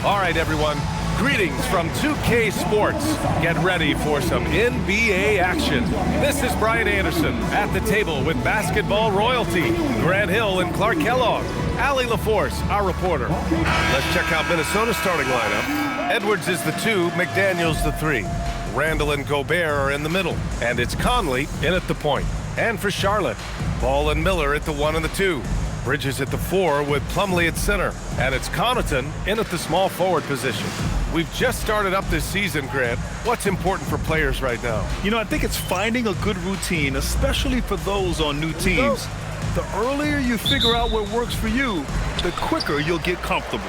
All right, everyone. Greetings from 2K Sports. Get ready for some NBA action. This is Brian Anderson at the table with basketball royalty. Grant Hill and Clark Kellogg. Allie LaForce, our reporter. Let's check out Minnesota's starting lineup. Edwards is the 2, McDaniels the 3. Randle and Gobert are in the middle. And it's Conley in at the point. And for Charlotte, Ball and Miller at the 1 and the 2. Bridges at the 4 with Plumlee at center. And it's Connaughton in at the small forward position. We've just started up this season, Grant. What's important for players right now? You know, I think it's finding a good routine, especially for those on new teams. The earlier you figure out what works for you, the quicker you'll get comfortable.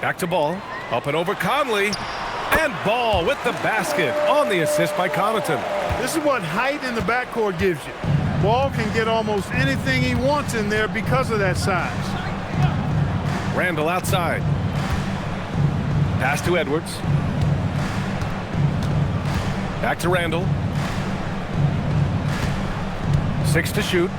Back to Ball. Up and over Conley. And Ball with the basket on the assist by Connaughton. This is what height in the backcourt gives you. Ball can get almost anything he wants in there because of that size. Randle outside. Pass to Edwards. Back to Randle. 6 to shoot.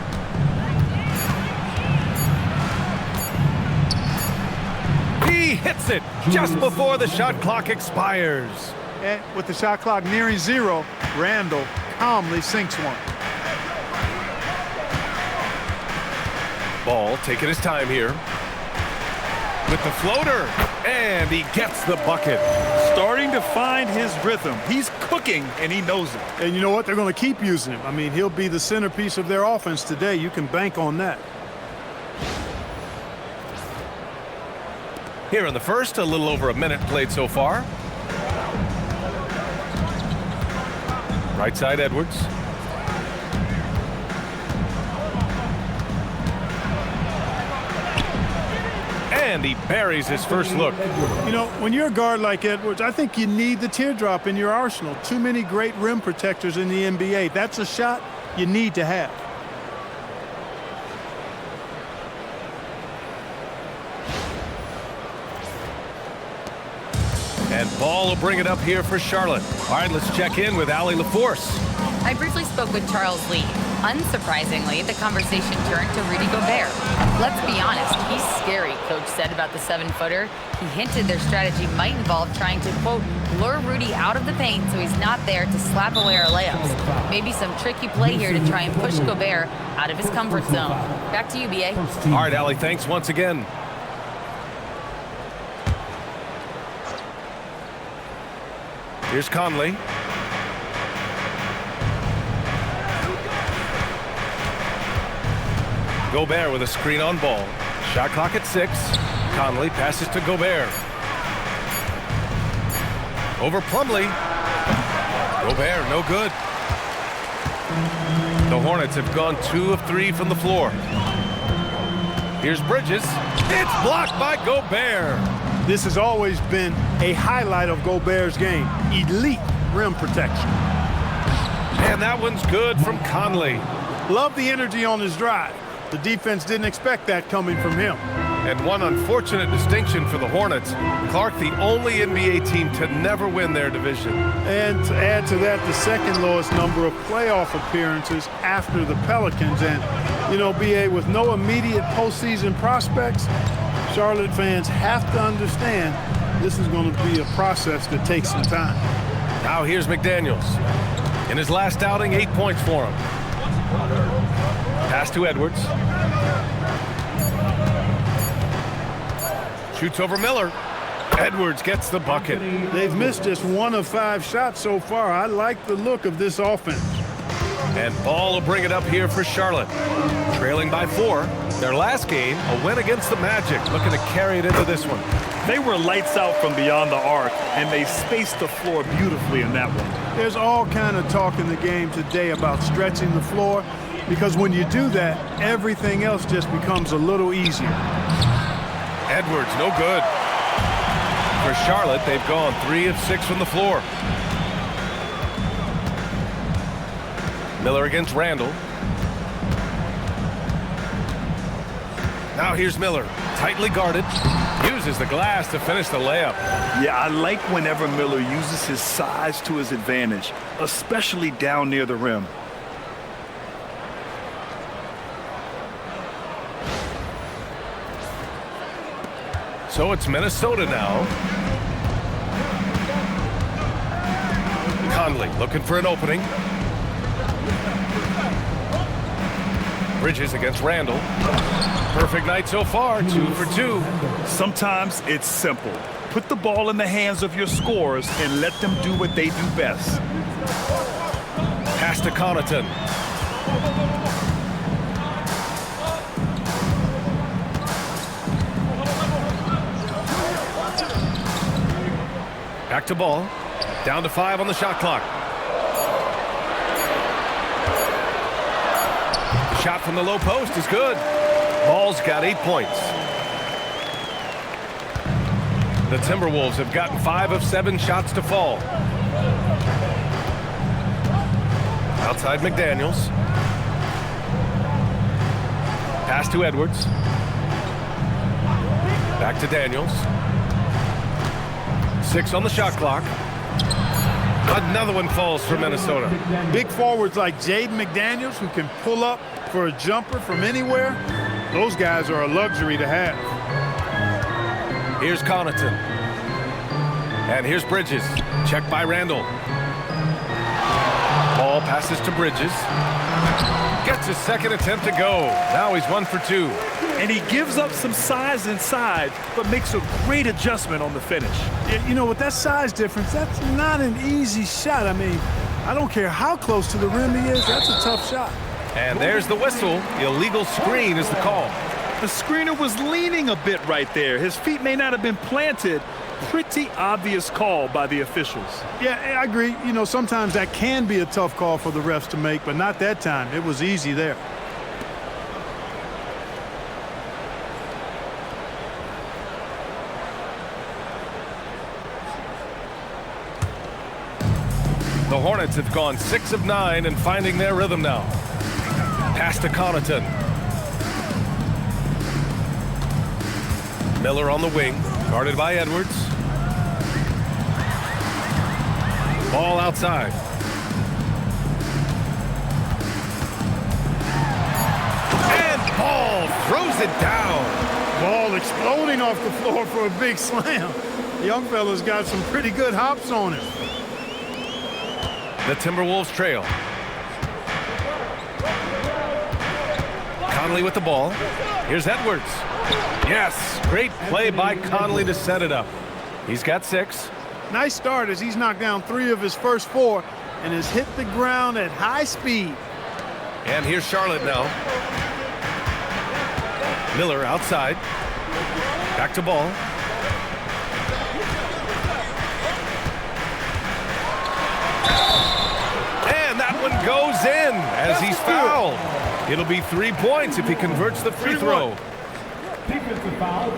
He hits it just before the shot clock expires. And with the shot clock nearing 0, Randle calmly sinks one. Ball taking his time here. With the floater. And he gets the bucket. Starting to find his rhythm. He's cooking, and he knows it. And you know what? They're going to keep using him. I mean, he'll be the centerpiece of their offense today. You can bank on that. Here in the first, a little over a minute played so far. Right side, Edwards. And he buries his first look. You know, when you're a guard like Edwards, I think you need the teardrop in your arsenal. Too many great rim protectors in the NBA. That's a shot you need to have. And Ball will bring it up here for Charlotte. All right, let's check in with Allie LaForce. I briefly spoke with Charles Lee. Unsurprisingly, the conversation turned to Rudy Gobert. Let's be honest, he's scary, Coach said about the 7-footer. He hinted their strategy might involve trying to, quote, lure Rudy out of the paint so he's not there to slap away our layups. Maybe some tricky play here to try and push Gobert out of his comfort zone. Back to you, B.A. All right, Allie, thanks once again. Here's Conley. Gobert with a screen on Ball. Shot clock at 6. Conley passes to Gobert. Over Plumlee. Gobert, no good. The Hornets have gone 2 of 3 from the floor. Here's Bridges. It's blocked by Gobert. This has always been a highlight of Gobert's game. Elite rim protection. And that one's good from Conley. Love the energy on his drive. The defense didn't expect that coming from him. And one unfortunate distinction for the Hornets. Clark, the only NBA team to never win their division. And to add to that, the second lowest number of playoff appearances after the Pelicans. And, you know, BA, with no immediate postseason prospects, Charlotte fans have to understand this is going to be a process that takes some time. Now here's McDaniels. In his last outing, 8 points for him. Pass to Edwards. Shoots over Miller. Edwards gets the bucket. They've missed just 1 of 5 shots so far. I like the look of this offense. And Ball will bring it up here for Charlotte. Trailing by 4. Their last game, a win against the Magic. Looking to carry it into this one. They were lights out from beyond the arc, and they spaced the floor beautifully in that one. There's all kind of talk in the game today about stretching the floor, because when you do that, everything else just becomes a little easier. Edwards, no good. For Charlotte, they've gone 3 of 6 from the floor. Miller against Randle. Now here's Miller, tightly guarded. Uses the glass to finish the layup. Yeah, I like whenever Miller uses his size to his advantage, especially down near the rim. So it's Minnesota now. Conley looking for an opening. Bridges against Randle. Perfect night so far, 2 for 2. Sometimes it's simple. Put the ball in the hands of your scorers and let them do what they do best. Pass to Connaughton. Back to Ball. Down to 5 on the shot clock. The shot from the low post is good. Ball's got 8 points. The Timberwolves have gotten 5 of 7 shots to fall. Outside McDaniels. Pass to Edwards. Back to Daniels. 6 on the shot clock. Another one falls for Minnesota. Big forwards like Jaden McDaniels who can pull up for a jumper from anywhere. Those guys are a luxury to have. Here's Connaughton. And here's Bridges. Checked by Randle. Ball passes to Bridges. Gets his second attempt to go. Now he's 1 for 2. And he gives up some size inside, but makes a great adjustment on the finish. You know, with that size difference, that's not an easy shot. I mean, I don't care how close to the rim he is, that's a tough shot. And there's the whistle. Illegal screen is the call. The screener was leaning a bit right there. His feet may not have been planted. Pretty obvious call by the officials. Yeah, I agree. You know, sometimes that can be a tough call for the refs to make, but not that time. It was easy there. The Hornets have gone 6 of 9 and finding their rhythm now. Pass to Connaughton. Miller on the wing, guarded by Edwards. Ball outside. And Ball throws it down. Ball exploding off the floor for a big slam. Young fella's got some pretty good hops on him. The Timberwolves trail. Conley with the ball. Here's Edwards. Yes, great play by Conley to set it up. He's got 6. Nice start as he's knocked down 3 of his first 4 and has hit the ground at high speed. And here's Charlotte now. Miller outside. Back to Ball. And that one goes in as he's fouled. It'll be 3 points if he converts the free throw. Defensive foul,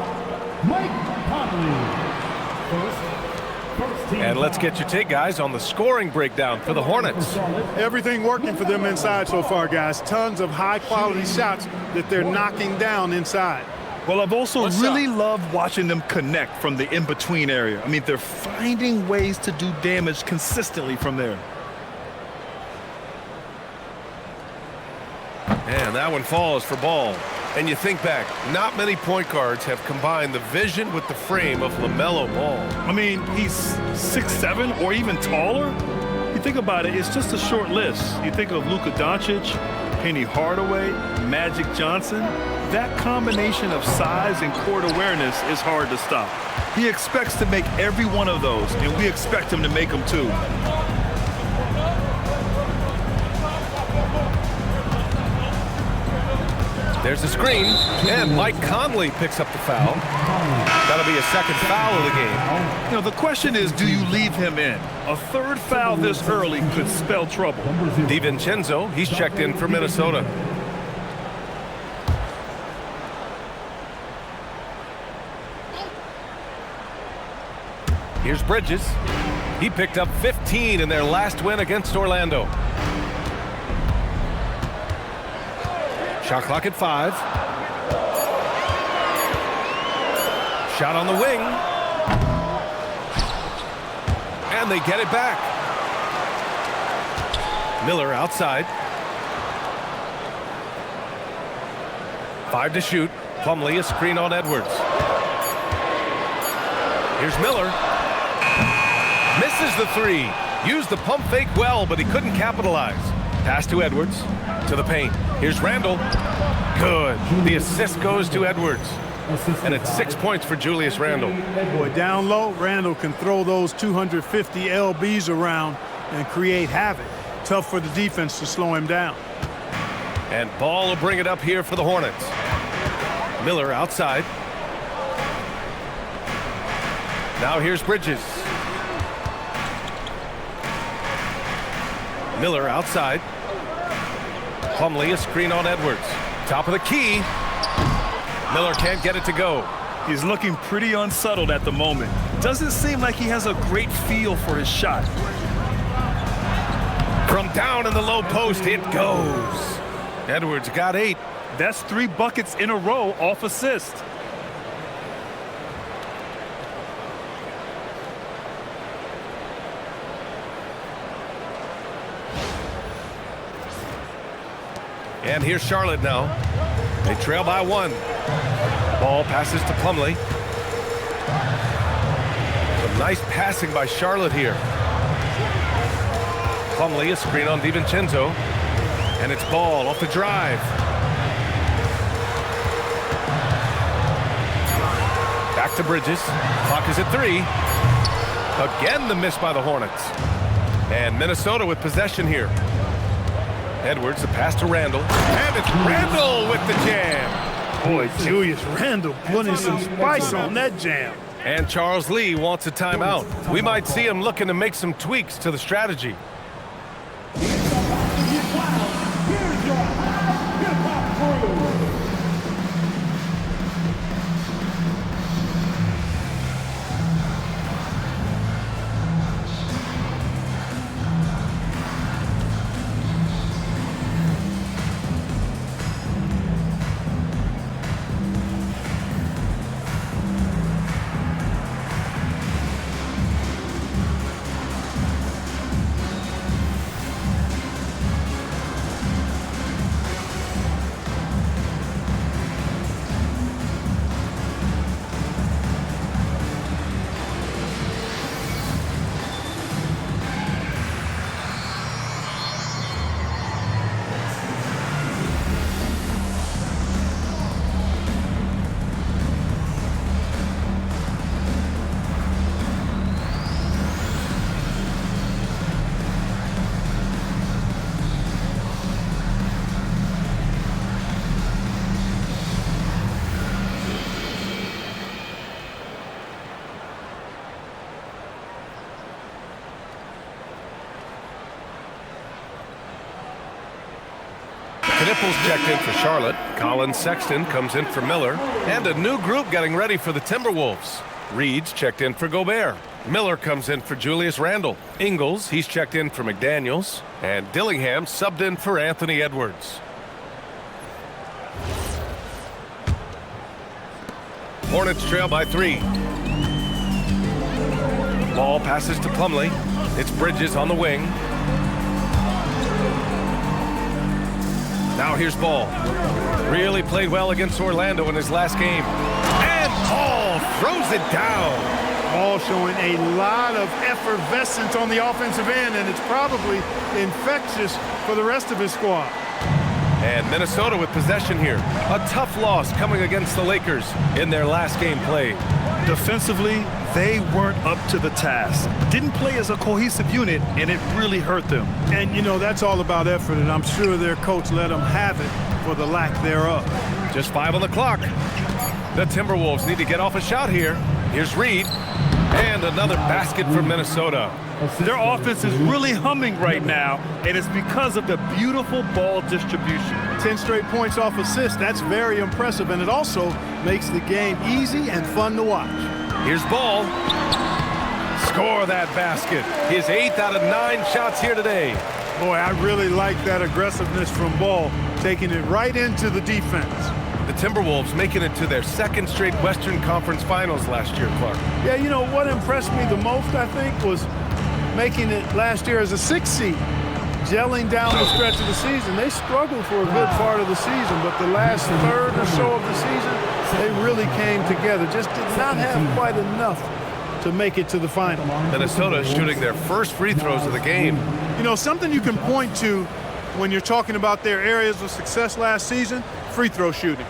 Mike Conley. First team And let's get your take, guys, on the scoring breakdown for the Hornets. Everything working for them inside so far, guys. Tons of high-quality shots that they're knocking down inside. Well, I've also really loved watching them connect from the in-between area. I mean, they're finding ways to do damage consistently from there. And that one falls for Ball. And you think back, not many point guards have combined the vision with the frame of LaMelo Ball. I mean, he's 6'7" or even taller. You think about it, it's just a short list. You think of Luka Doncic, Penny Hardaway, Magic Johnson. That combination of size and court awareness is hard to stop. He expects to make every one of those, and we expect him to make them too. There's the screen, and Mike Conley picks up the foul. That'll be a second foul of the game. You know, the question is, do you leave him in? A third foul this early could spell trouble. DiVincenzo, he's checked in for Minnesota. Here's Bridges. He picked up 15 in their last win against Orlando. Shot clock at 5. Shot on the wing. And they get it back. Miller outside. 5 to shoot. Plumlee a screen on Edwards. Here's Miller. Misses the 3. Used the pump fake well, but he couldn't capitalize. Pass to Edwards. To the paint. Here's Randle. Good. The assist goes to Edwards. And it's 6 points for Julius Randle. Boy, down low, Randle can throw those 250 lbs around and create havoc. Tough for the defense to slow him down. And Ball will bring it up here for the Hornets. Miller outside. Now here's Bridges. Miller outside. Plumlee a screen on Edwards. Top of the key. Miller can't get it to go. He's looking pretty unsettled at the moment. Doesn't seem like he has a great feel for his shot. From down in the low post, it goes. Edwards got 8. That's 3 buckets in a row off assist. And here's Charlotte now. They trail by 1. Ball passes to Plumlee. Some nice passing by Charlotte here. Plumlee a screen on DiVincenzo. And it's Ball off the drive. Back to Bridges. Clock is at 3. Again the miss by the Hornets. And Minnesota with possession here. Edwards, the pass to Randle. And it's Randle with the jam. Boy, Julius Randle putting some spice on that jam. And Charles Lee wants a timeout. We might see him looking to make some tweaks to the strategy. Knipples checked in for Charlotte. Colin Sexton comes in for Miller. And a new group getting ready for the Timberwolves. Reed's checked in for Gobert. Miller comes in for Julius Randle. Ingles, he's checked in for McDaniels. And Dillingham subbed in for Anthony Edwards. Hornets trail by 3. Ball passes to Plumlee. It's Bridges on the wing. Now here's Ball. Really played well against Orlando in his last game. And Ball throws it down. Ball showing a lot of effervescence on the offensive end, and it's probably infectious for the rest of his squad. And Minnesota with possession here. A tough loss coming against the Lakers in their last game played. Defensively, they weren't up to the task. Didn't play as a cohesive unit, and it really hurt them. And, you know, that's all about effort, and I'm sure their coach let them have it for the lack thereof. Just 5 on the clock. The Timberwolves need to get off a shot here. Here's Reed. And another basket for Minnesota. Their offense is really humming right now, and it's because of the beautiful ball distribution. 10 straight points off assists. That's very impressive, and it also makes the game easy and fun to watch. Here's Ball. Score that basket. His 8th out of 9 shots here today. Boy, I really like that aggressiveness from Ball, taking it right into the defense. the Timberwolves making it to their second straight Western Conference Finals last year, Clark. Yeah, you know, what impressed me the most, I think, was making it last year as a 6th seed, gelling down the stretch of the season. They struggled for a good part of the season, but the last third or so of the season, they really came together. Just did not have quite enough to make it to the final. Minnesota shooting their first free throws of the game. You know, something you can point to when you're talking about their areas of success last season, free throw shooting.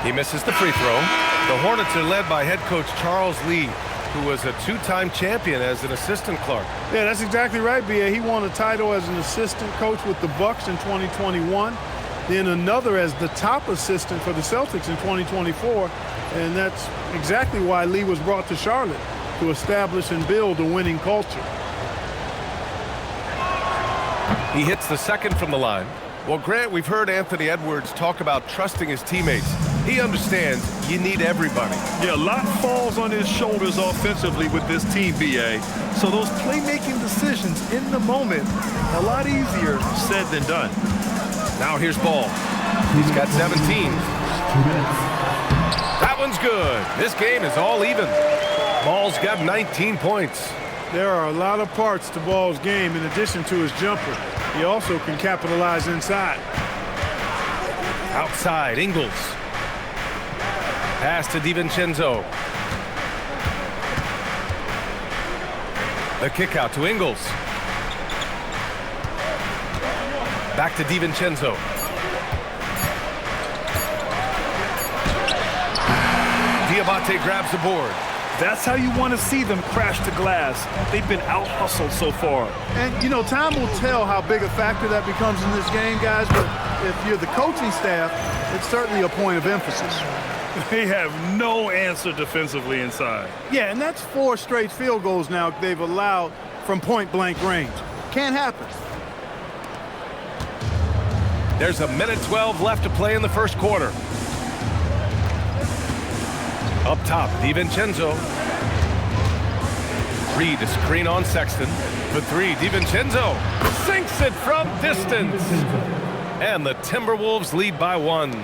He misses the free throw. The Hornets are led by head coach Charles Lee, who was a two-time champion as an assistant, Clark. Yeah, that's exactly right, B.A. He won a title as an assistant coach with the Bucks in 2021, then another as the top assistant for the Celtics in 2024, and that's exactly why Lee was brought to Charlotte, to establish and build a winning culture. He hits the second from the line. Well, Grant, we've heard Anthony Edwards talk about trusting his teammates. He understands you need everybody. Yeah, a lot falls on his shoulders offensively with this team, BA. So those playmaking decisions in the moment, a lot easier said than done. Now here's Ball. He's got 17. That one's good. This game is all even. Ball's got 19 points. There are a lot of parts to Ball's game in addition to his jumper. He also can capitalize inside. Outside, Ingles. Pass to DiVincenzo. The kick out to Ingles. Back to DiVincenzo. Diabate grabs the board. That's how you want to see them crash to glass. They've been out-hustled so far. And, you know, time will tell how big a factor that becomes in this game, guys, but if you're the coaching staff, it's certainly a point of emphasis. They have no answer defensively inside. Yeah, and that's 4 straight field goals now they've allowed from point-blank range. Can't happen. There's a minute 12 left to play in the first quarter. Up top, DiVincenzo. Reed to screen on Sexton. For 3, DiVincenzo sinks it from distance. And the Timberwolves lead by 1.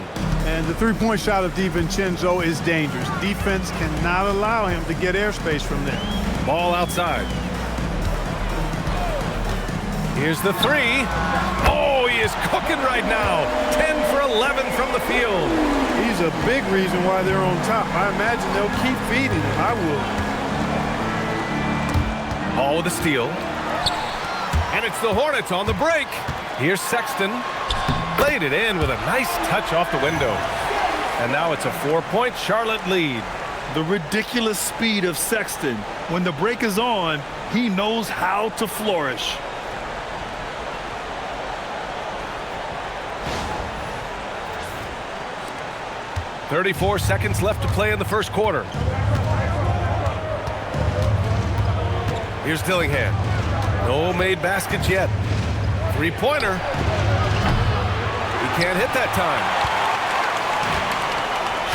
And the three-point shot of DiVincenzo is dangerous. Defense cannot allow him to get airspace from there. Ball outside. Here's the 3. Oh, he is cooking right now. 10 for 11 from the field. He's a big reason why they're on top. I imagine they'll keep feeding him. I would. Ball with a steal. And it's the Hornets on the break. Here's Sexton. Laid it in with a nice touch off the window. And now it's a 4-point Charlotte lead. The ridiculous speed of Sexton. When the break is on, he knows how to flourish. .34 seconds left to play in the first quarter. Here's Dillingham. No made baskets yet. Three-pointer. He can't hit that time.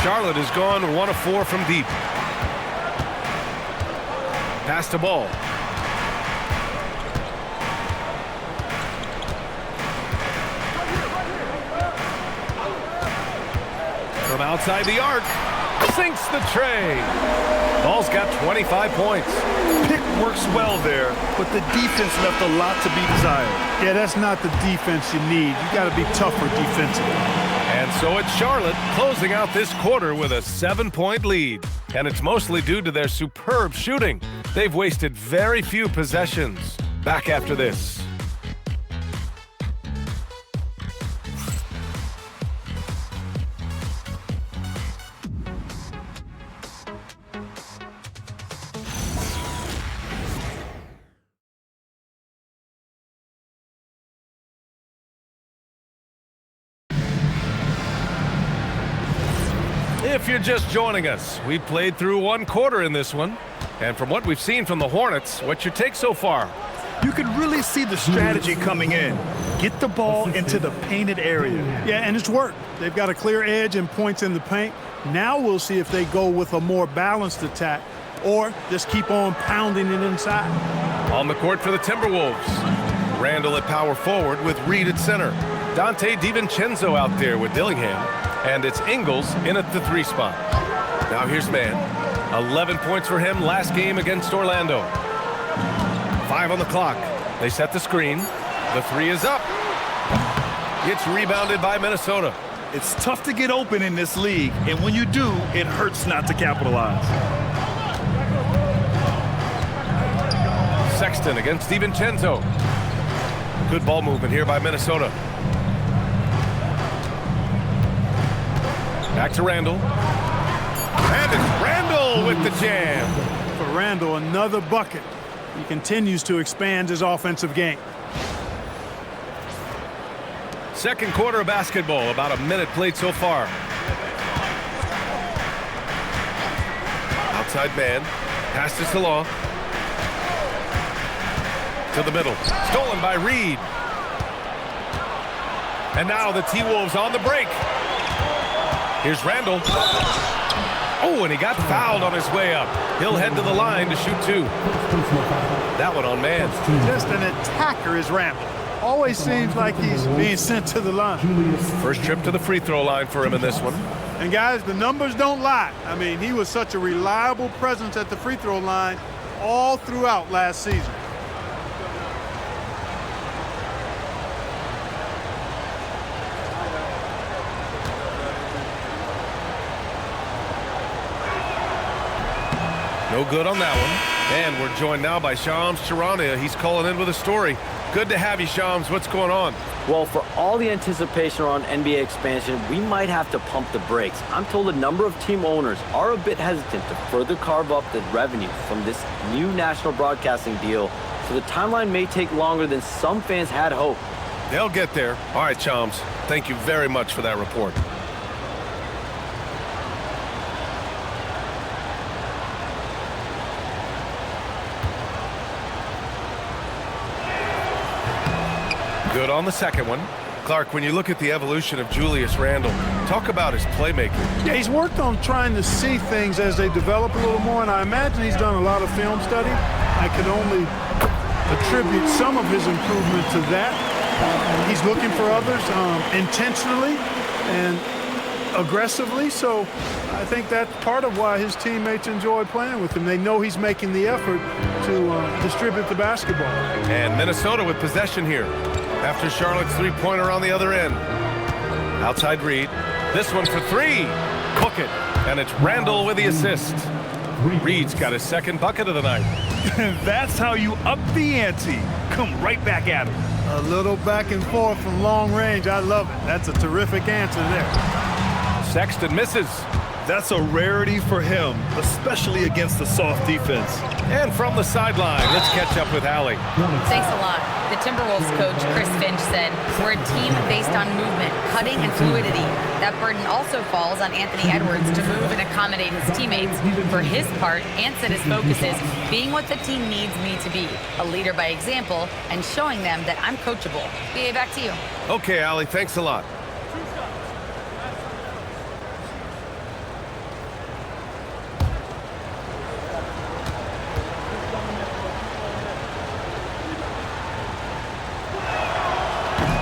Charlotte has gone 1 of 4 from deep. Pass to Ball. From outside the arc, sinks the tray. Ball's got 25 points. Pick works well there, but the defense left a lot to be desired. Yeah, that's not the defense you need. You got to be tougher defensively. And so it's Charlotte closing out this quarter with a 7-point lead. And it's mostly due to their superb shooting. They've wasted very few possessions. Back after this. If you're just joining us, we played through 1 quarter in this one. And from what we've seen from the Hornets, what's your take so far? You can really see the strategy coming in. Get the ball into the painted area. Yeah, and it's worked. They've got a clear edge and points in the paint. Now we'll see if they go with a more balanced attack or just keep on pounding it inside. On the court for the Timberwolves, Randle at power forward with Reed at center. Dante DiVincenzo out there with Dillingham. And it's Ingles in at the 3 spot. Now here's Mann. 11 points for him last game against Orlando. 5 on the clock. They set the screen. The 3 is up. It's rebounded by Minnesota. It's tough to get open in this league, and when you do, it hurts not to capitalize. Sexton against DiVincenzo. Good ball movement here by Minnesota. Back to Randle. And it's Randle with the jam. For Randle, another bucket. He continues to expand his offensive game. Second quarter of basketball, about a minute played so far. Outside man, pass to Salah. To the middle, stolen by Reed. And now the T-Wolves on the break. Here's Randle. Oh, and he got fouled on his way up. He'll head to the line to shoot 2. That one on Mann. Just an attacker is Randle. Always seems like he's being sent to the line. First trip to the free throw line for him in this one. And guys, the numbers don't lie. I mean, he was such a reliable presence at the free throw line all throughout last season. No good on that one. And we're joined now by Shams Charania. He's calling in with a story. Good to have you, Shams. What's going on? Well, for all the anticipation around NBA expansion, we might have to pump the brakes. I'm told a number of team owners are a bit hesitant to further carve up the revenue from this new national broadcasting deal, so the timeline may take longer than some fans had hoped. They'll get there. All right, Shams. Thank you very much for that report. Good on the second one. Clark, when you look at the evolution of Julius Randle, talk about his playmaking. Yeah, he's worked on trying to see things as they develop a little more, and I imagine he's done a lot of film study. I could only attribute some of his improvement to that. He's looking for others intentionally and aggressively, so I think that's part of why his teammates enjoy playing with him. They know he's making the effort to distribute the basketball. And Minnesota with possession here after Charlotte's three-pointer on the other end. Outside Reed. This one for 3. Cook it. And it's Randle with the assist. Reed's got his second bucket of the night. That's how you up the ante. Come right back at him. A little back and forth from long range. I love it. That's a terrific answer there. Sexton misses. That's a rarity for him, especially against the soft defense. And from the sideline, let's catch up with Allie. Thanks a lot. The Timberwolves coach, Chris Finch, said, "We're a team based on movement, cutting, and fluidity. That burden also falls on Anthony Edwards to move and accommodate his teammates. For his part, Ant said his focus is being what the team needs me to be, a leader by example, and showing them that I'm coachable." BA, back to you. Okay, Allie, thanks a lot.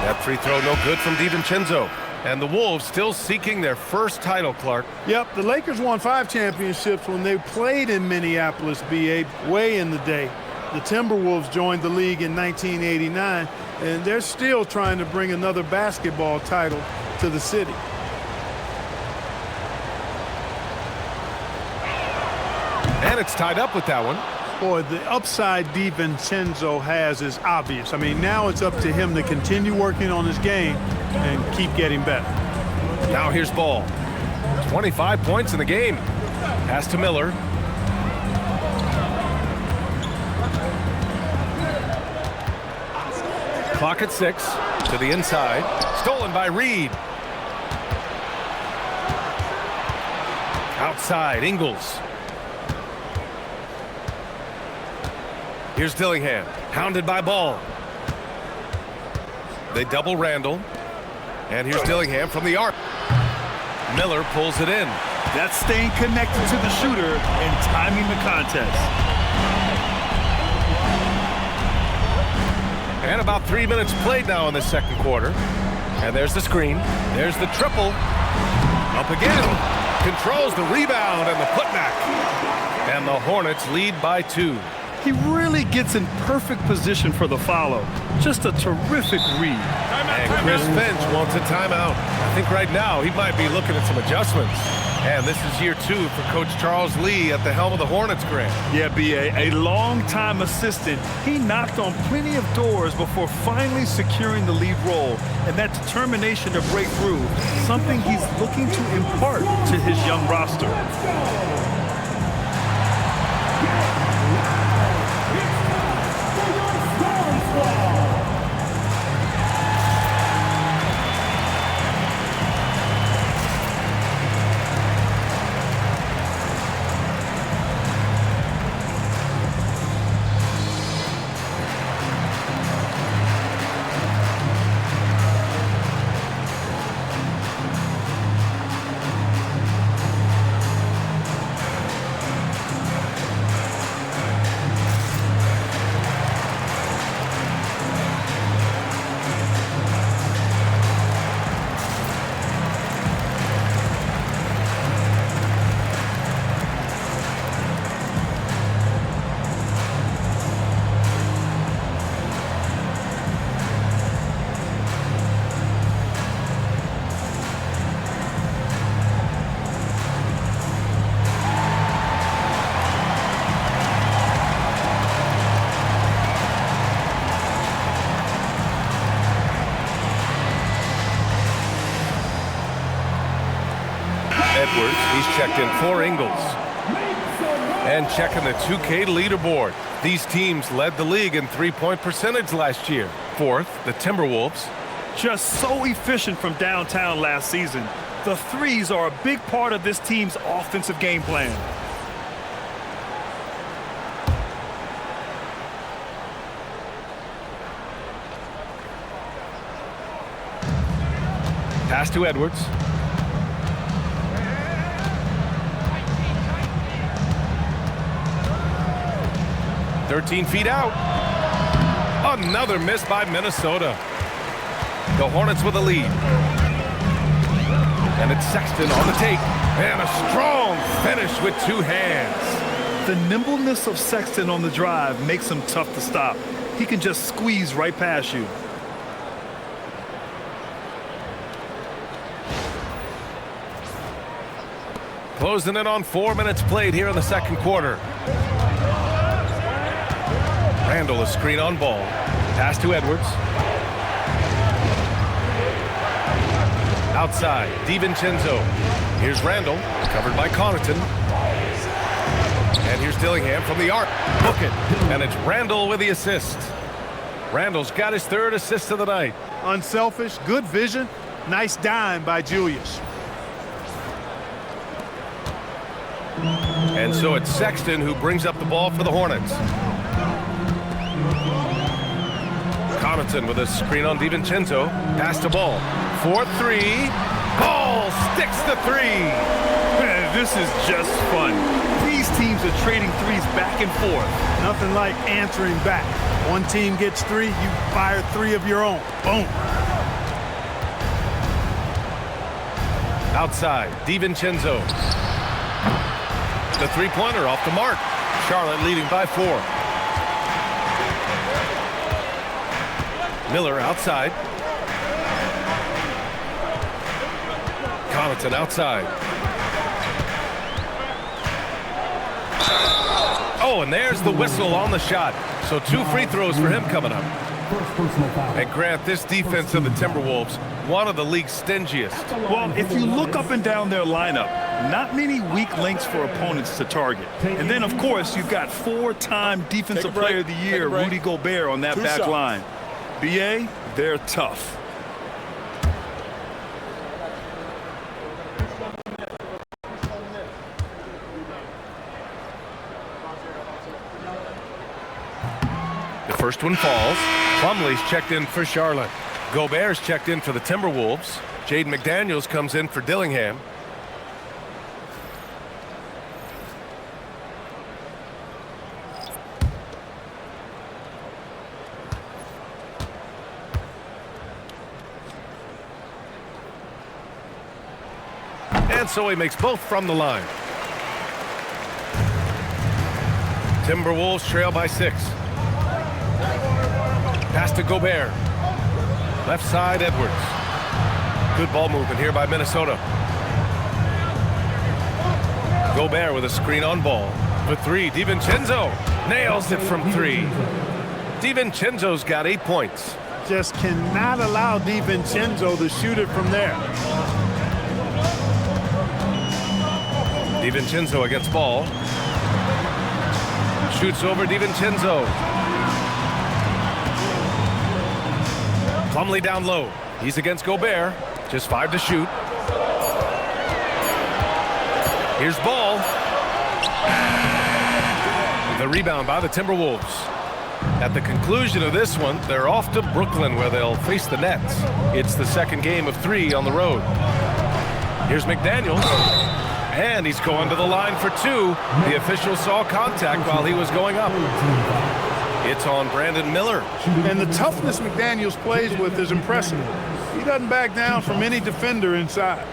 That free throw no good from DiVincenzo. And the Wolves still seeking their first title, Clark. Yep, the Lakers won 5 championships when they played in Minneapolis, BA, way in the day. The Timberwolves joined the league in 1989, and they're still trying to bring another basketball title to the city. And it's tied up with that one. Boy, the upside DiVincenzo has is obvious. I mean, now it's up to him to continue working on his game and keep getting better. Now here's Ball. 25 points in the game. Pass to Miller. Clock at 6. To the inside. Stolen by Reed. Outside, Ingles. Here's Dillingham, hounded by Ball. They double Randle. And here's Dillingham from the arc. Miller pulls it in. That's staying connected to the shooter and timing the contest. And about 3 minutes played now in the second quarter. And there's the screen. There's the triple. Up again. Controls the rebound and the putback. And the Hornets lead by 2. He really gets in perfect position for the follow. Just a terrific read. And Chris Finch wants a timeout. I think right now he might be looking at some adjustments. And this is year 2 for Coach Charles Lee at the helm of the Hornets, Grant. Yeah, B.A., a long-time assistant. He knocked on plenty of doors before finally securing the lead role. And that determination to break through, something he's looking to impart to his young roster. Edwards, he's checked in for Ingles. And checking the 2K leaderboard. These teams led the league in three-point percentage last year. Fourth, the Timberwolves. Just so efficient from downtown last season. The threes are a big part of this team's offensive game plan. Pass to Edwards. "13 feet out." Another miss by Minnesota. The Hornets with a lead. And it's Sexton on the take. And a strong finish with 2 hands. The nimbleness of Sexton on the drive makes him tough to stop. He can just squeeze right past you. Closing in on 4 minutes played here in the second quarter. Randle, a screen on Ball. Pass to Edwards. Outside, DiVincenzo. Here's Randle, covered by Connaughton. And here's Dillingham from the arc. Book it. And it's Randle with the assist. Randle's got his 3rd assist of the night. Unselfish, good vision. Nice dime by Julius. And so it's Sexton who brings up the ball for the Hornets. Connaughton with a screen on DiVincenzo. Pass to Ball. 4-3. Ball sticks the 3. Man, this is just fun. These teams are trading threes back and forth. Nothing like answering back. One team gets 3, you fire 3 of your own. Boom. Outside, DiVincenzo. The three-pointer off the mark. Charlotte leading by 4. Miller outside. Connaughton outside. Oh, and there's the whistle on the shot. So 2 free throws for him coming up. And Grant, this defense of the Timberwolves, one of the league's stingiest. Well, if you look up and down their lineup, not many weak links for opponents to target. And then, of course, you've got 4-time Defensive Player of the Year, Rudy Gobert, on that back line. BA, they're tough. The first one falls. Plumlee's checked in for Charlotte. Gobert's checked in for the Timberwolves. Jaden McDaniels comes in for Dillingham. And so he makes both from the line. Timberwolves trail by 6. Pass to Gobert. Left side, Edwards. Good ball movement here by Minnesota. Gobert with a screen on ball. For 3, DiVincenzo nails it from 3. DiVincenzo's got 8 points. Just cannot allow DiVincenzo to shoot it from there. DiVincenzo against Ball. Shoots over DiVincenzo. Plumlee down low. He's against Gobert. Just 5 to shoot. Here's Ball. The rebound by the Timberwolves. At the conclusion of this one, they're off to Brooklyn where they'll face the Nets. It's the second game of 3 on the road. Here's McDaniels. And he's going to the line for 2. The official saw contact while he was going up. It's on Brandon Miller. And the toughness McDaniels plays with is impressive. He doesn't back down from any defender inside.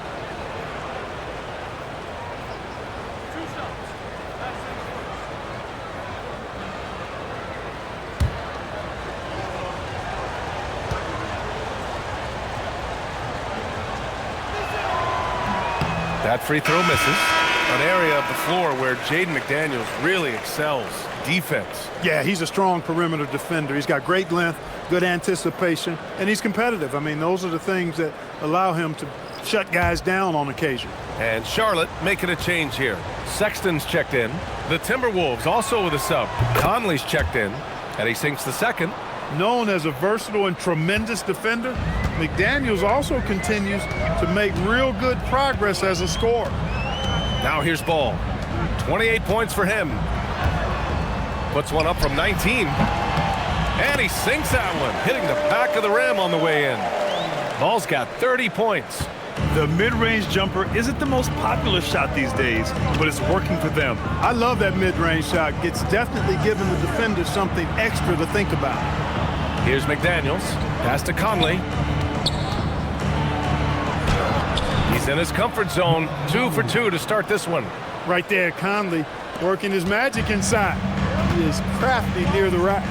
That free throw misses. An area of the floor where Jaden McDaniels really excels. Defense. Yeah, he's a strong perimeter defender. He's got great length, good anticipation, and he's competitive. I mean, those are the things that allow him to shut guys down on occasion. And Charlotte making a change here. Sexton's checked in. The Timberwolves also with a sub. Conley's checked in, and he sinks the second. Known as a versatile and tremendous defender, McDaniels also continues to make real good progress as a scorer. Now here's Ball. 28 points for him. Puts one up from 19. And he sinks that one, hitting the back of the rim on the way in. Ball's got 30 points. The mid-range jumper isn't the most popular shot these days, but it's working for them. I love that mid-range shot. It's definitely giving the defender something extra to think about. Here's McDaniels. Pass to Conley. He's in his comfort zone. 2 for 2 to start this one. Right there, Conley working his magic inside. He is crafty near the rack.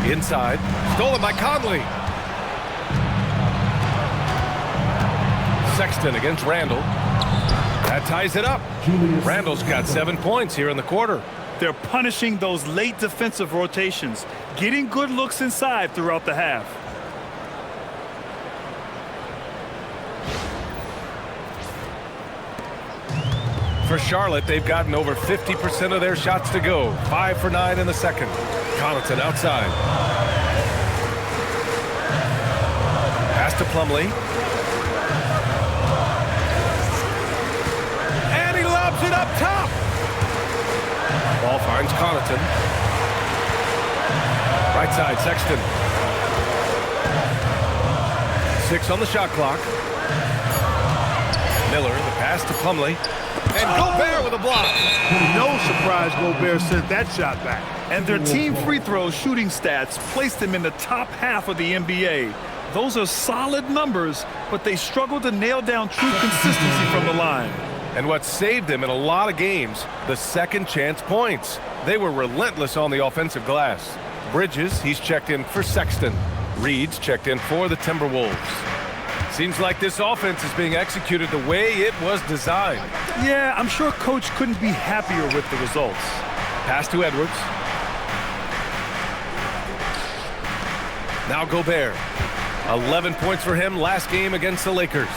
Inside. Stolen by Conley. Sexton against Randle. That ties it up. Randle's got 7 points here in the quarter. They're punishing those late defensive rotations, getting good looks inside throughout the half. For Charlotte, they've gotten over 50% of their shots to go. 5 for 9 in the second. Connaughton outside. Pass to Plumlee. And he lobs it up top. Ball finds Connaughton. Right side, Sexton. 6 on the shot clock. Miller, the pass to Plumlee. And Gobert with a block. No surprise Gobert sent that shot back. And their team free throw shooting stats placed them in the top half of the NBA. Those are solid numbers, but they struggle to nail down true consistency from the line. And what saved them in a lot of games, the second chance points. They were relentless on the offensive glass. Bridges, he's checked in for Sexton. Reed's checked in for the Timberwolves. Seems like this offense is being executed the way it was designed. Yeah, I'm sure Coach couldn't be happier with the results. Pass to Edwards. Now Gobert. 11 points for him last game against the Lakers.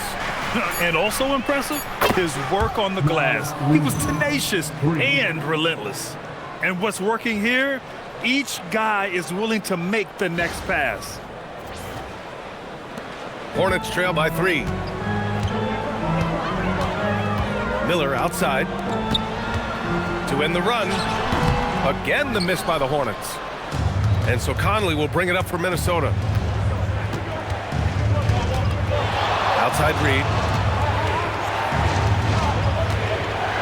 And also impressive, his work on the glass. He was tenacious and relentless. And what's working here, each guy is willing to make the next pass. Hornets trail by 3. Miller outside to end the run. Again, the miss by the Hornets. And so Conley will bring it up for Minnesota. Outside Reed.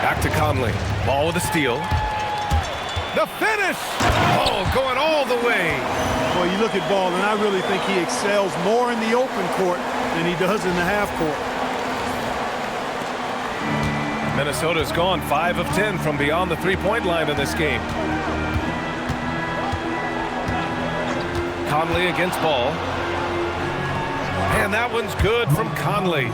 Back to Conley. Ball with a steal. The finish! Oh, going all the way. Well, you look at Ball, and I really think he excels more in the open court than he does in the half court. Minnesota's gone 5 of 10 from beyond the three-point line in this game. Conley against Ball. And that one's good from Conley.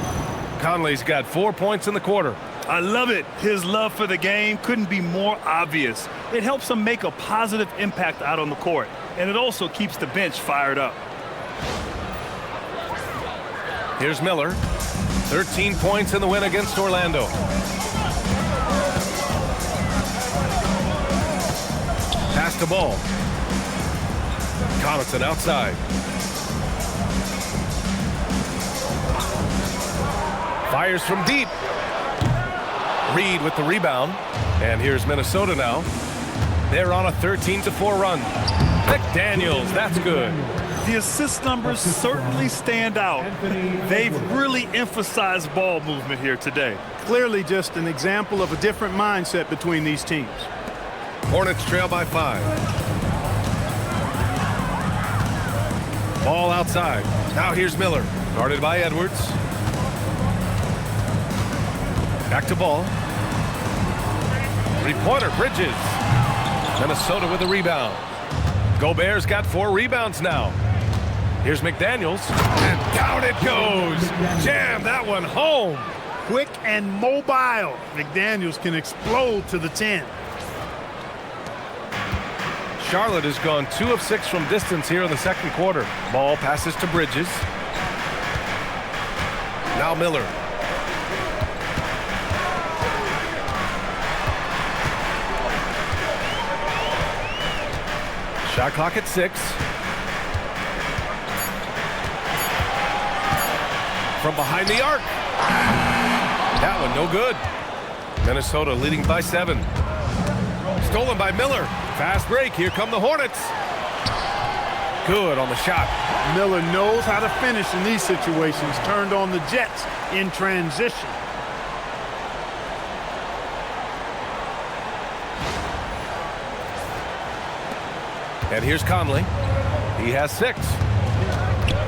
Conley's got 4 points in the quarter. I love it. His love for the game couldn't be more obvious. It helps him make a positive impact out on the court, and it also keeps the bench fired up. Here's Miller. 13 points in the win against Orlando. Pass the ball. Connaughton outside. Fires from deep. Reed with the rebound. And here's Minnesota now. They're on a 13-4 run. McDaniels, that's good. The assist numbers certainly stand out. They've really emphasized ball movement here today. Clearly just an example of a different mindset between these teams. Hornets trail by 5. Ball outside. Now here's Miller. Guarded by Edwards. Back to Ball. Three-pointer, Bridges. Minnesota with the rebound. Gobert's got 4 rebounds now. Here's McDaniels. And down it goes. Jam that one home. Quick and mobile. McDaniels can explode to the 10. Charlotte has gone 2 of 6 from distance here in the second quarter. Ball passes to Bridges. Now Miller. Shot clock at 6. From behind the arc. That one no good. Minnesota leading by 7. Stolen by Miller. Fast break. Here come the Hornets. Good on the shot. Miller knows how to finish in these situations. Turned on the Jets in transition. And here's Conley. He has 6.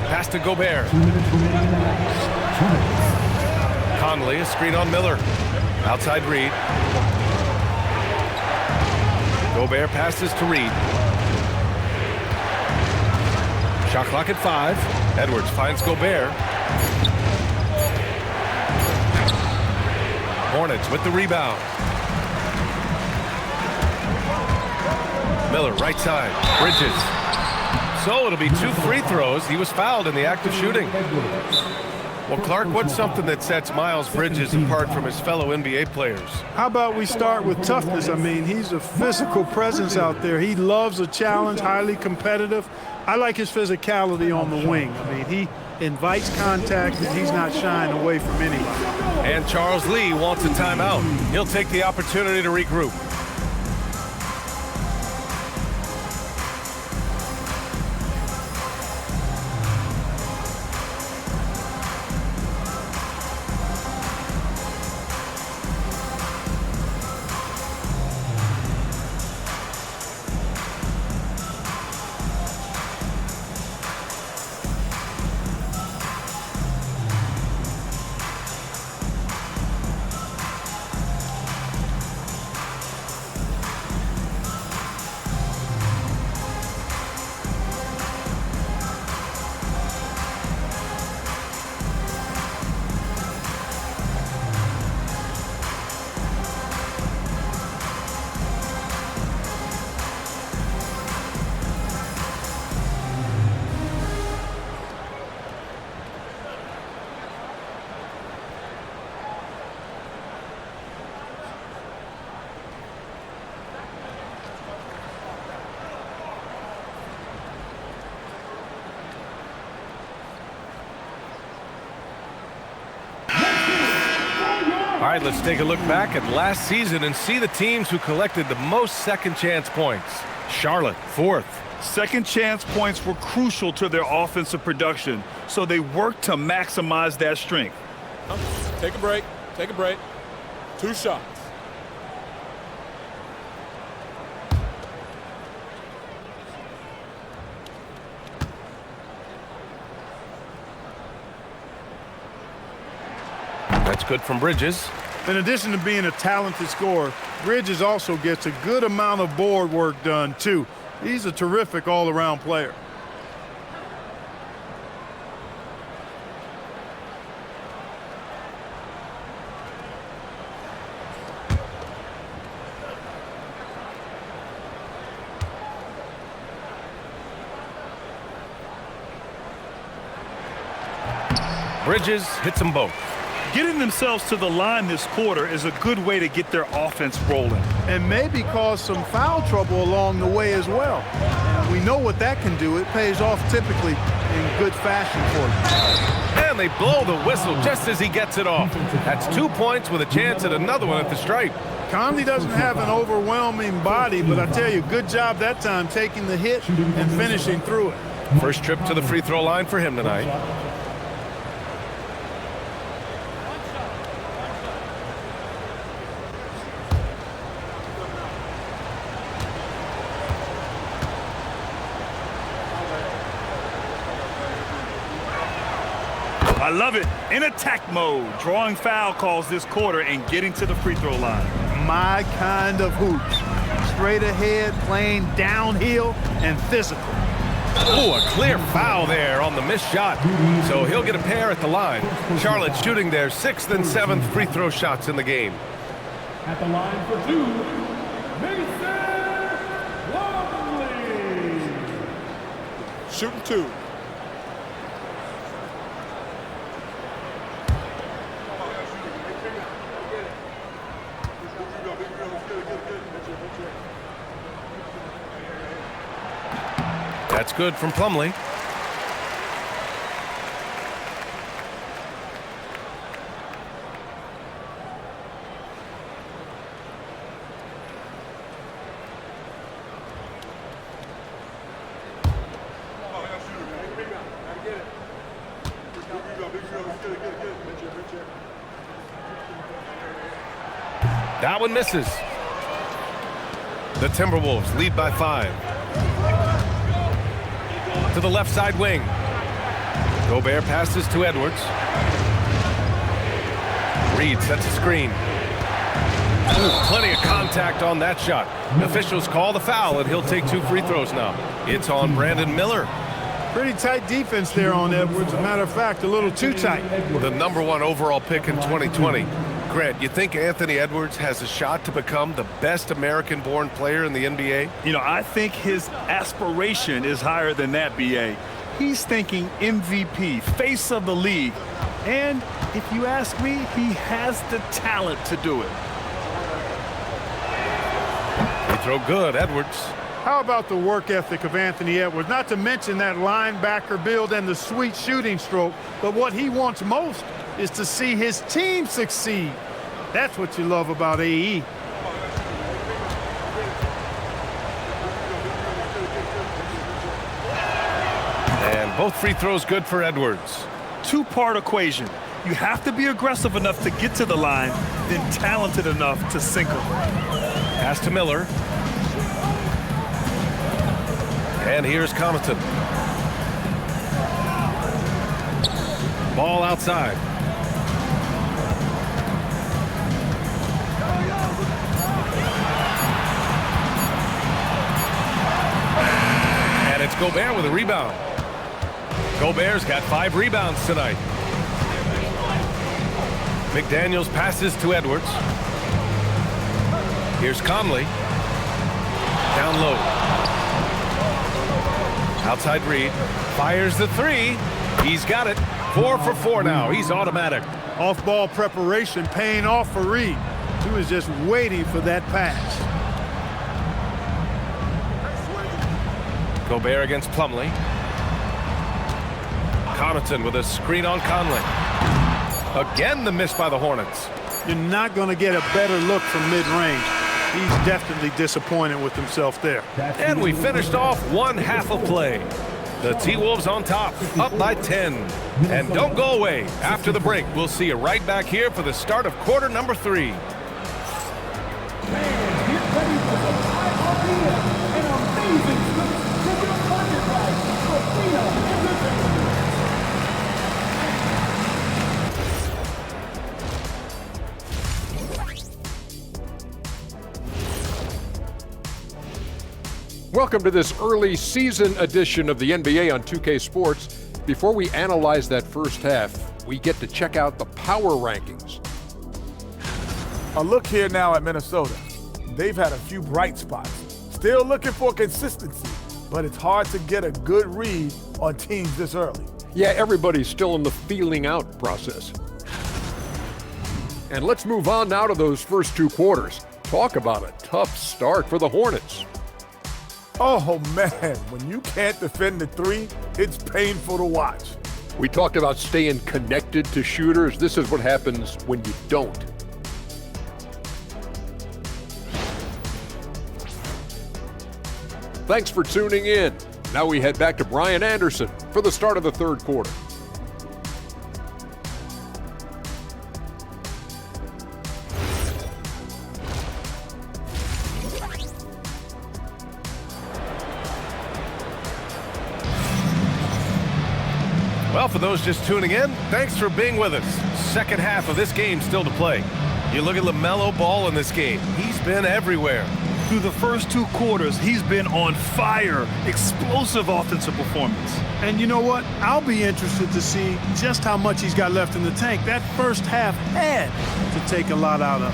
Pass to Gobert. Conley, a screen on Miller. Outside Reed. Gobert passes to Reed. Shot clock at 5. Edwards finds Gobert. Hornets with the rebound. Miller, right side. Bridges. So it'll be 2 free throws. He was fouled in the act of shooting. Well, Clark, what's something that sets Miles Bridges apart from his fellow NBA players? How about we start with toughness? I mean, he's a physical presence out there. He loves a challenge, highly competitive. I like his physicality on the wing. I mean, he invites contact, and he's not shying away from anyone. And Charles Lee wants a timeout. He'll take the opportunity to regroup. All right, let's take a look back at last season and see the teams who collected the most second chance points. Charlotte, 4th. Second chance points were crucial to their offensive production, so they worked to maximize that strength. Take a break. Take a break. 2 shots. That's good from Bridges. In addition to being a talented scorer, Bridges also gets a good amount of board work done, too. He's a terrific all-around player. Bridges hits them both. Getting themselves to the line this quarter is a good way to get their offense rolling. And maybe cause some foul trouble along the way as well. And we know what that can do. It pays off typically in good fashion for them. And they blow the whistle just as he gets it off. That's 2 points with a chance at another one at the stripe. Conley doesn't have an overwhelming body, but I tell you, good job that time taking the hit and finishing through it. First trip to the free throw line for him tonight. I love it. In attack mode, drawing foul calls this quarter and getting to the free throw line. My kind of hoops. Straight ahead, playing downhill, and physical. Oh, a clear foul there on the missed shot. So he'll get a pair at the line. Charlotte shooting their 6th and 7th free throw shots in the game. At the line for 2, Mason Plumlee. Shooting 2. That's good from Plumlee. That one misses. The Timberwolves lead by 5. To the left side wing. Gobert passes to Edwards. Reed sets a screen. Ooh, plenty of contact on that shot. Officials call the foul, and he'll take 2 free throws now. It's on Brandon Miller. Pretty tight defense there on Edwards. As a matter of fact, a little too tight. The #1 overall pick in 2020. Grant, you think Anthony Edwards has a shot to become the best American-born player in the NBA? You know, I think his aspiration is higher than that, B.A. He's thinking MVP, face of the league. And if you ask me, he has the talent to do it. They throw good, Edwards. How about the work ethic of Anthony Edwards? Not to mention that linebacker build and the sweet shooting stroke, but what he wants most is to see his team succeed. That's what you love about AE. And both free throws good for Edwards. 2-part equation. You have to be aggressive enough to get to the line, then talented enough to sink them. Pass to Miller. And here's Connaughton. Ball outside. And it's Gobert with a rebound. Gobert's got 5 rebounds tonight. McDaniels passes to Edwards. Here's Conley. Down low. Outside Reed. Fires the 3. He's got it. 4 for 4 now. He's automatic. Off-ball preparation paying off for Reed. He was just waiting for that pass. Gobert against Plumlee. Connaughton with a screen on Conley. Again, the miss by the Hornets. You're not going to get a better look from mid-range. He's definitely disappointed with himself there. And we finished off 1 half of play. The T-Wolves on top, up by 10. And don't go away. After the break, we'll see you right back here for the start of quarter number 3. Welcome to this early season edition of the NBA on 2K Sports. Before we analyze that first half, we get to check out the power rankings. A look here now at Minnesota. They've had a few bright spots. Still looking for consistency, but it's hard to get a good read on teams this early. Yeah, everybody's still in the feeling out process. And let's move on now to those first two quarters. Talk about a tough start for the Hornets. Oh man, when you can't defend the three, it's painful to watch. We talked about staying connected to shooters. This is what happens when you don't. Thanks for tuning in. Now we head back to Brian Anderson for the start of the third quarter. Well, for those just tuning in, thanks for being with us. Second half of this game still to play. You look at LaMelo Ball in this game. He's been everywhere. Through the first two quarters, he's been on fire. Explosive offensive performance. And you know what? I'll be interested to see just how much he's got left in the tank. That first half had to take a lot out of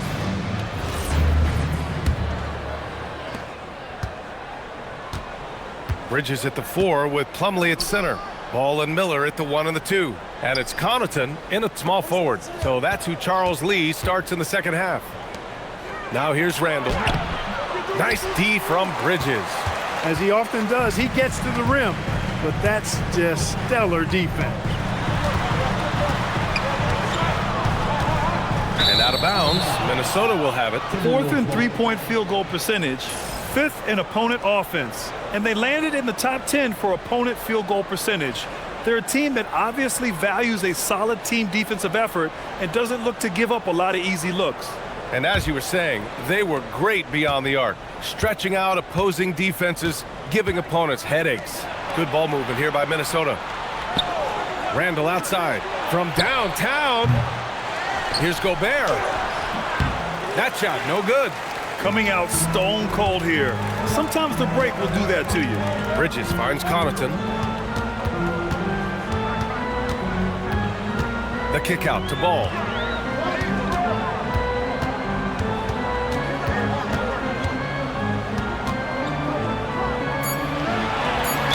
him. Bridges at the 4 with Plumlee at center. Ball and Miller at the 1 and the 2. And it's Connaughton in a small forward. So that's who Charles Lee starts in the second half. Now here's Randle. Nice D from Bridges. As he often does, he gets to the rim, but that's just stellar defense. And out of bounds, Minnesota will have it. Fourth in three-point field goal percentage, fifth in opponent offense, and they landed in the top 10 for opponent field goal percentage. They're a team that obviously values a solid team defensive effort and doesn't look to give up a lot of easy looks. And as you were saying, they were great beyond the arc, stretching out opposing defenses, giving opponents headaches. Good ball movement here by Minnesota. Randle outside from downtown. Here's Gobert. That shot, no good. Coming out stone cold here. Sometimes the break will do that to you. Bridges finds Connaughton. The kick out to Ball.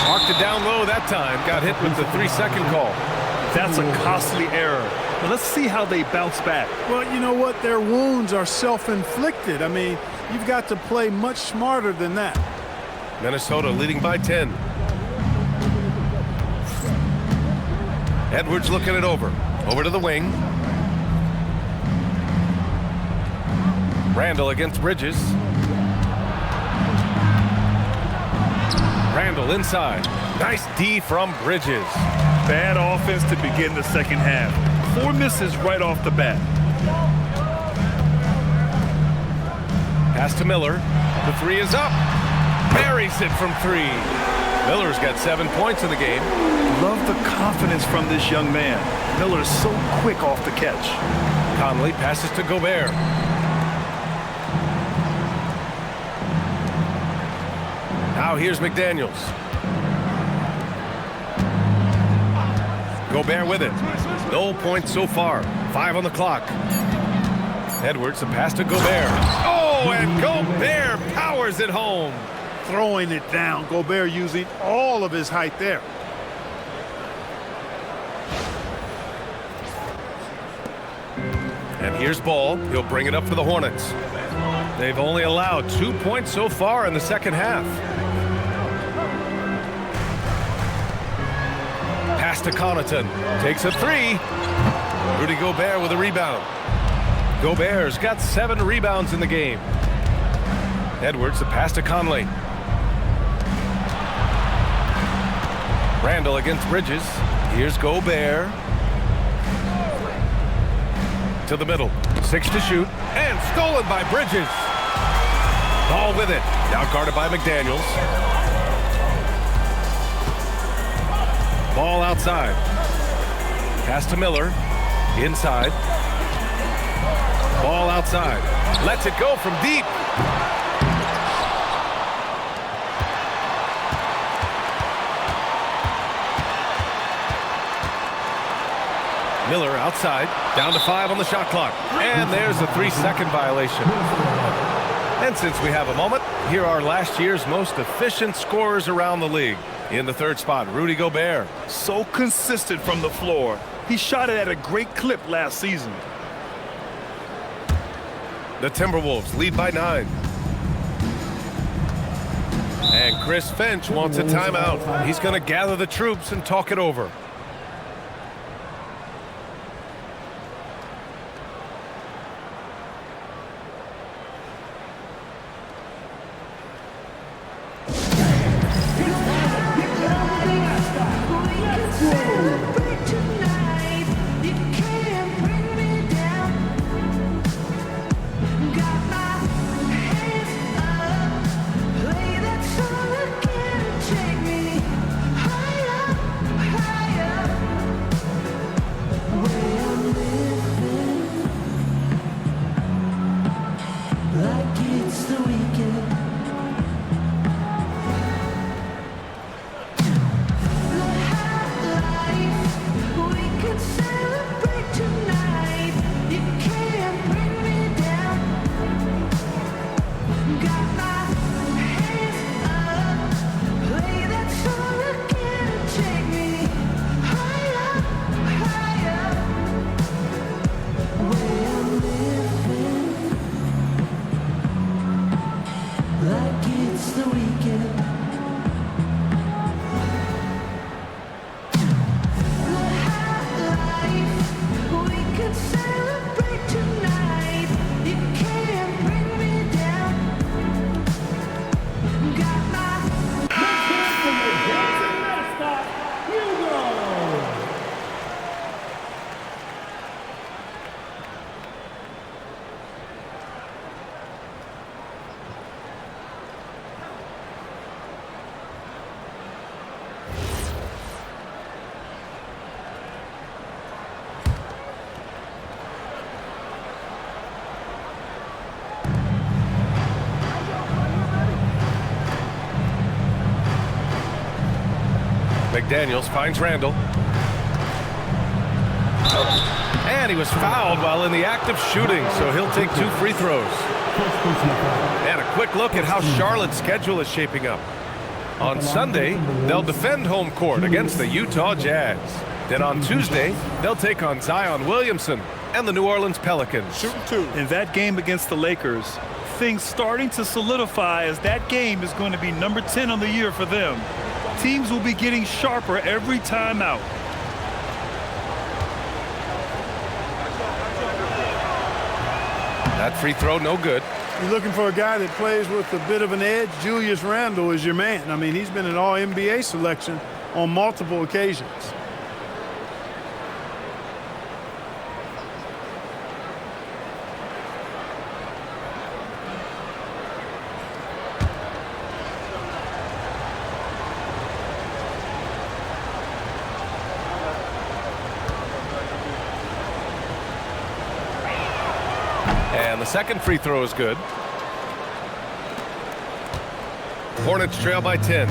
Marked it down low that time. Got hit with the 3-second call. That's a costly error. But let's see how they bounce back. Well, you know what? Their wounds are self-inflicted. I mean, you've got to play much smarter than that. Minnesota leading by 10. Edwards looking it over. Over to the wing. Randle against Bridges. Randle inside. Nice D from Bridges. Bad offense to begin the second half. 4 misses right off the bat. Pass to Miller. The 3 is up. Buries it from 3. Miller's got 7 points in the game. Love the confidence from this young man. Miller's so quick off the catch. Conley passes to Gobert. Now here's McDaniels. Gobert with it. No points so far. 5 on the clock. Edwards, the pass to Gobert. Oh, and Gobert powers it home. Throwing it down. Gobert using all of his height there. And here's Ball. He'll bring it up for the Hornets. They've only allowed 2 points so far in the second half. Pass to Connaughton. Takes a 3. Rudy Gobert with a rebound. Gobert's got 7 rebounds in the game. Edwards, the pass to Conley. Randle against Bridges. Here's Gobert. To the middle. 6 to shoot. And stolen by Bridges. Ball with it. Now guarded by McDaniels. Ball outside. Pass to Miller. Inside. Ball outside. Lets it go from deep. Miller outside, down to 5 on the shot clock. And there's a 3-second violation. And since we have a moment, here are last year's most efficient scorers around the league. In the third spot, Rudy Gobert. So consistent from the floor. He shot it at a great clip last season. The Timberwolves lead by 9. And Chris Finch wants a timeout. He's going to gather the troops and talk it over. McDaniels finds Randle. And he was fouled while in the act of shooting, so he'll take 2 free throws. And a quick look at how Charlotte's schedule is shaping up. On Sunday, they'll defend home court against the Utah Jazz. Then on Tuesday, they'll take on Zion Williamson and the New Orleans Pelicans. Shooting 2. In that game against the Lakers, things starting to solidify as that game is going to be number 10 on the year for them. Teams will be getting sharper every time out. That free throw, no good. You're looking for a guy that plays with a bit of an edge. Julius Randle is your man. I mean, he's been an All-NBA selection on multiple occasions. And the second free throw is good. Hornets trail by 10.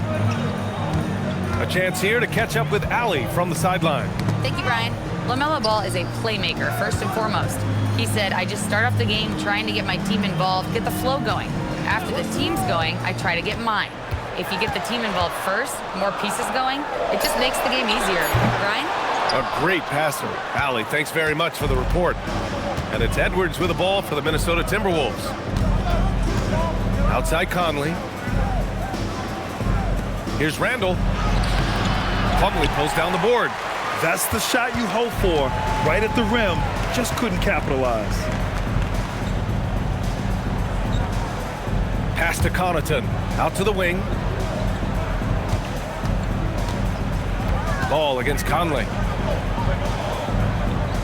A chance here to catch up with Allie from the sideline. Thank you, Brian. LaMelo Ball is a playmaker, first and foremost. He said, I just start off the game trying to get my team involved, get the flow going. After the team's going, I try to get mine. If you get the team involved first, more pieces going, it just makes the game easier. Brian? A great passer. Allie, thanks very much for the report. And it's Edwards with the ball for the Minnesota Timberwolves. Outside Conley. Here's Randle. Plumlee pulls down the board. That's the shot you hope for. Right at the rim, just couldn't capitalize. Pass to Connaughton. Out to the wing. Ball against Conley.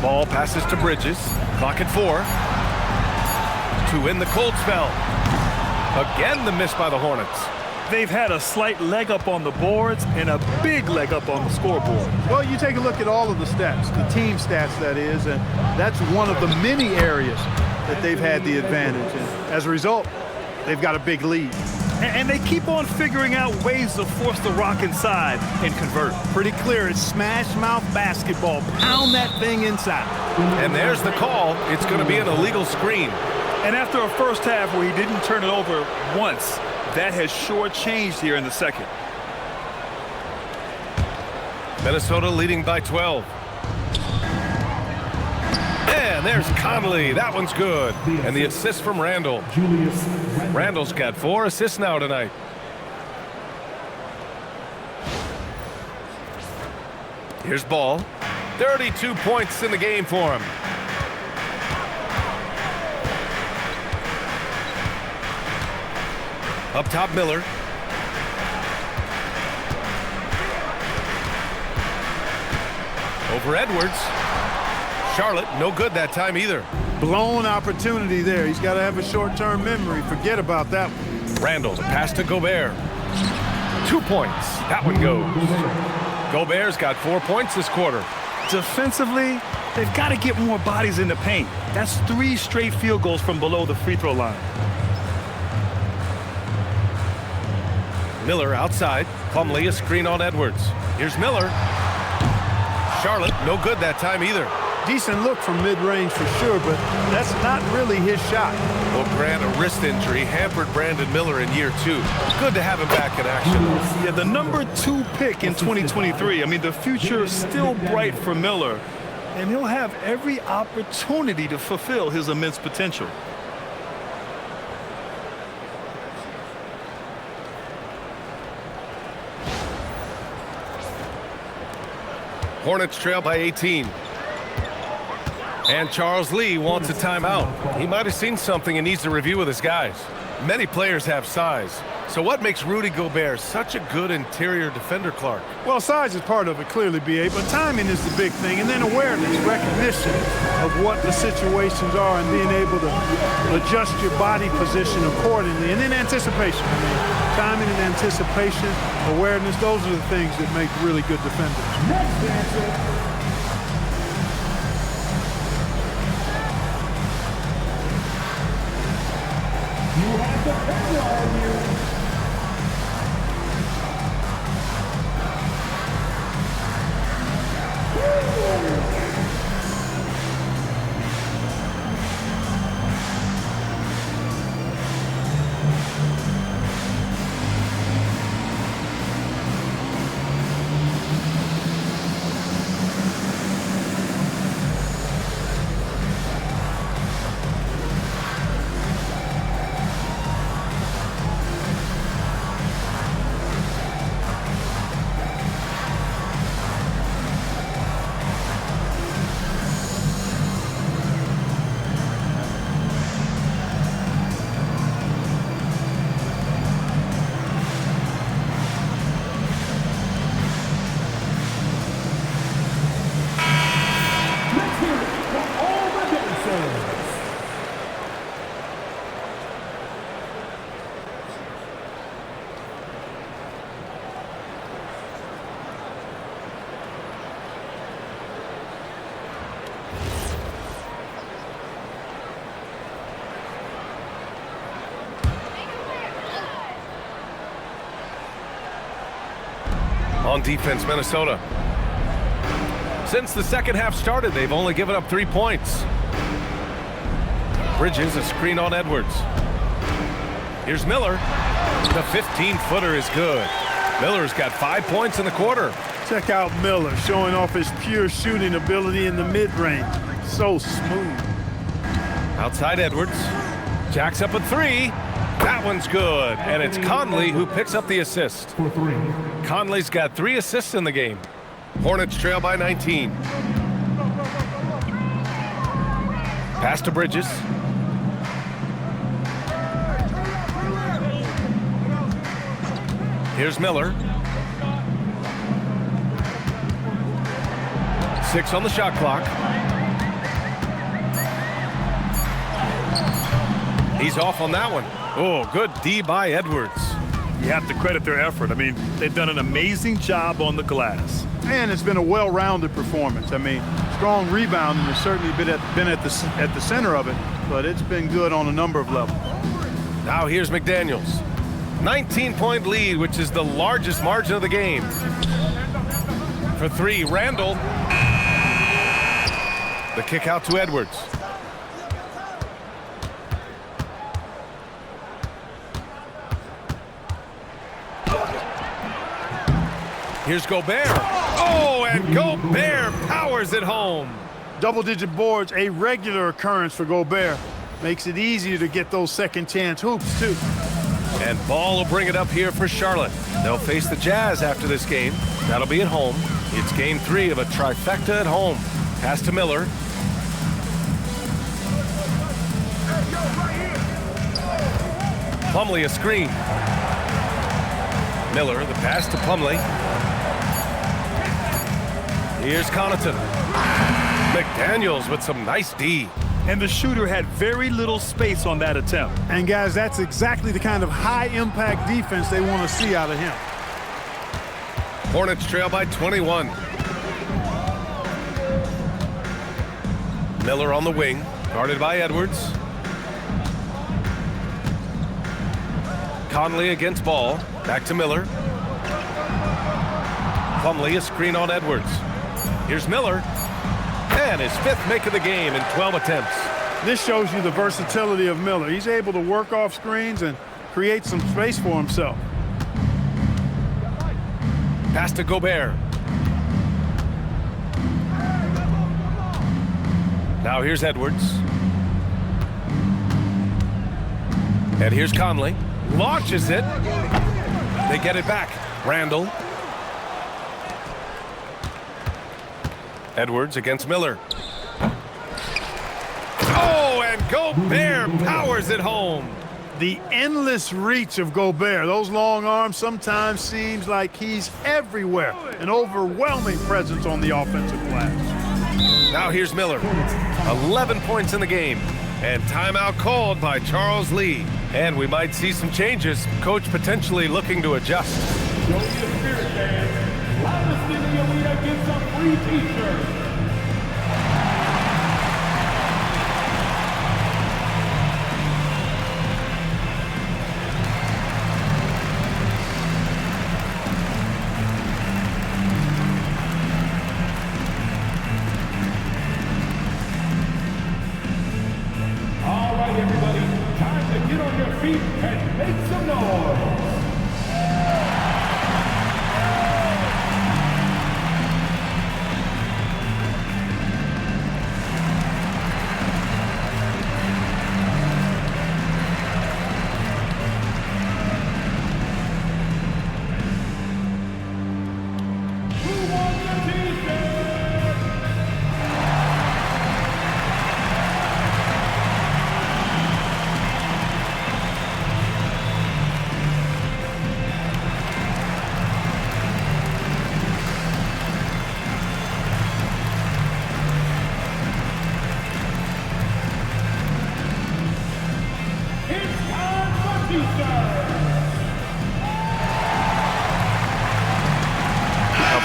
Ball passes to Bridges. Clock at 4. To win the cold spell. Again, the miss by the Hornets. They've had a slight leg up on the boards and a big leg up on the scoreboard. Well, you take a look at all of the stats, the team stats that is, and that's one of the many areas that they've had the advantage. And as a result, they've got a big lead. And they keep on figuring out ways to force the rock inside and convert. Pretty clear. It's smash mouth basketball. Pound that thing inside. And there's the call. It's going to be an illegal screen. And after a first half where he didn't turn it over once, that has sure changed here in the second. Minnesota leading by 12. And there's Conley. That one's good. And the assist from Randle. Julius Randle's got 4 assists now tonight. Here's Ball. 32 points in the game for him. Up top, Miller. Over Edwards. Charlotte, no good that time either. Blown opportunity there. He's got to have a short-term memory. Forget about that one. Randle, the pass to Gobert. 2 points. That one goes. Gobert's got 4 points this quarter. Defensively, they've got to get more bodies in the paint. That's 3 straight field goals from below the free throw line. Miller outside. Plumlee, a screen on Edwards. Here's Miller. Charlotte, no good that time either. Decent look from mid-range for sure, but that's not really his shot. Well, Grant, a wrist injury hampered Brandon Miller in year 2. Good to have him back in action. Yeah, the number 2 pick in 2023. I mean, the future is still bright for Miller, and he'll have every opportunity to fulfill his immense potential. Hornets trail by 18. And Charles Lee wants a timeout. He might have seen something and needs to review with his guys. Many players have size. So what makes Rudy Gobert such a good interior defender, Clark? Well, size is part of it, clearly, B.A., but timing is the big thing, and then awareness, recognition of what the situations are and being able to adjust your body position accordingly, and then anticipation. I mean, timing and anticipation, awareness, those are the things that make really good defenders. Next answer. You have the power on you. On defense, Minnesota. Since the second half started, they've only given up 3 points. Bridges, a screen on Edwards. Here's Miller. The 15-footer is good. Miller's got 5 points in the quarter. Check out Miller showing off his pure shooting ability in the mid-range. So smooth. Outside Edwards. Jacks up a 3. That one's good. And it's Conley who picks up the assist. For 3. Conley's got 3 assists in the game. Hornets trail by 19. Pass to Bridges. Here's Miller. 6 on the shot clock. He's off on that one. Oh, good D by Edwards. You have to credit their effort. I mean, they've done an amazing job on the glass. And it's been a well-rounded performance. I mean, strong rebounding has certainly been at the center of it, but it's been good on a number of levels. Now here's McDaniels. 19-point lead, which is the largest margin of the game. For three, Randle. The kick out to Edwards. Here's Gobert. Oh, and Gobert powers it home. Double-digit boards, a regular occurrence for Gobert. Makes it easier to get those second-chance hoops, too. And Ball will bring it up here for Charlotte. They'll face the Jazz after this game. That'll be at home. It's game 3 of a trifecta at home. Pass to Miller. Plumlee a screen. Miller, the pass to Plumlee. Here's Connaughton. McDaniels with some nice D. And the shooter had very little space on that attempt. And guys, that's exactly the kind of high-impact defense they want to see out of him. Hornets trail by 21. Miller on the wing, guarded by Edwards. Conley against Ball, back to Miller. Plumlee a screen on Edwards. Here's Miller, and his 5th make of the game in 12 attempts. This shows you the versatility of Miller. He's able to work off screens and create some space for himself. Pass to Gobert. Now here's Edwards. And here's Conley. Launches it. They get it back. Randle. Edwards against Miller. Oh, and Gobert powers it home. The endless reach of Gobert. Those long arms sometimes seems like he's everywhere. An overwhelming presence on the offensive glass. Now here's Miller. 11 points in the game. And timeout called by Charles Lee. And we might see some changes. Coach potentially looking to adjust. Show your spirit, fans. Loudest in the arena gets a free t-shirt. All right, everybody. Time to get on your feet and make some noise.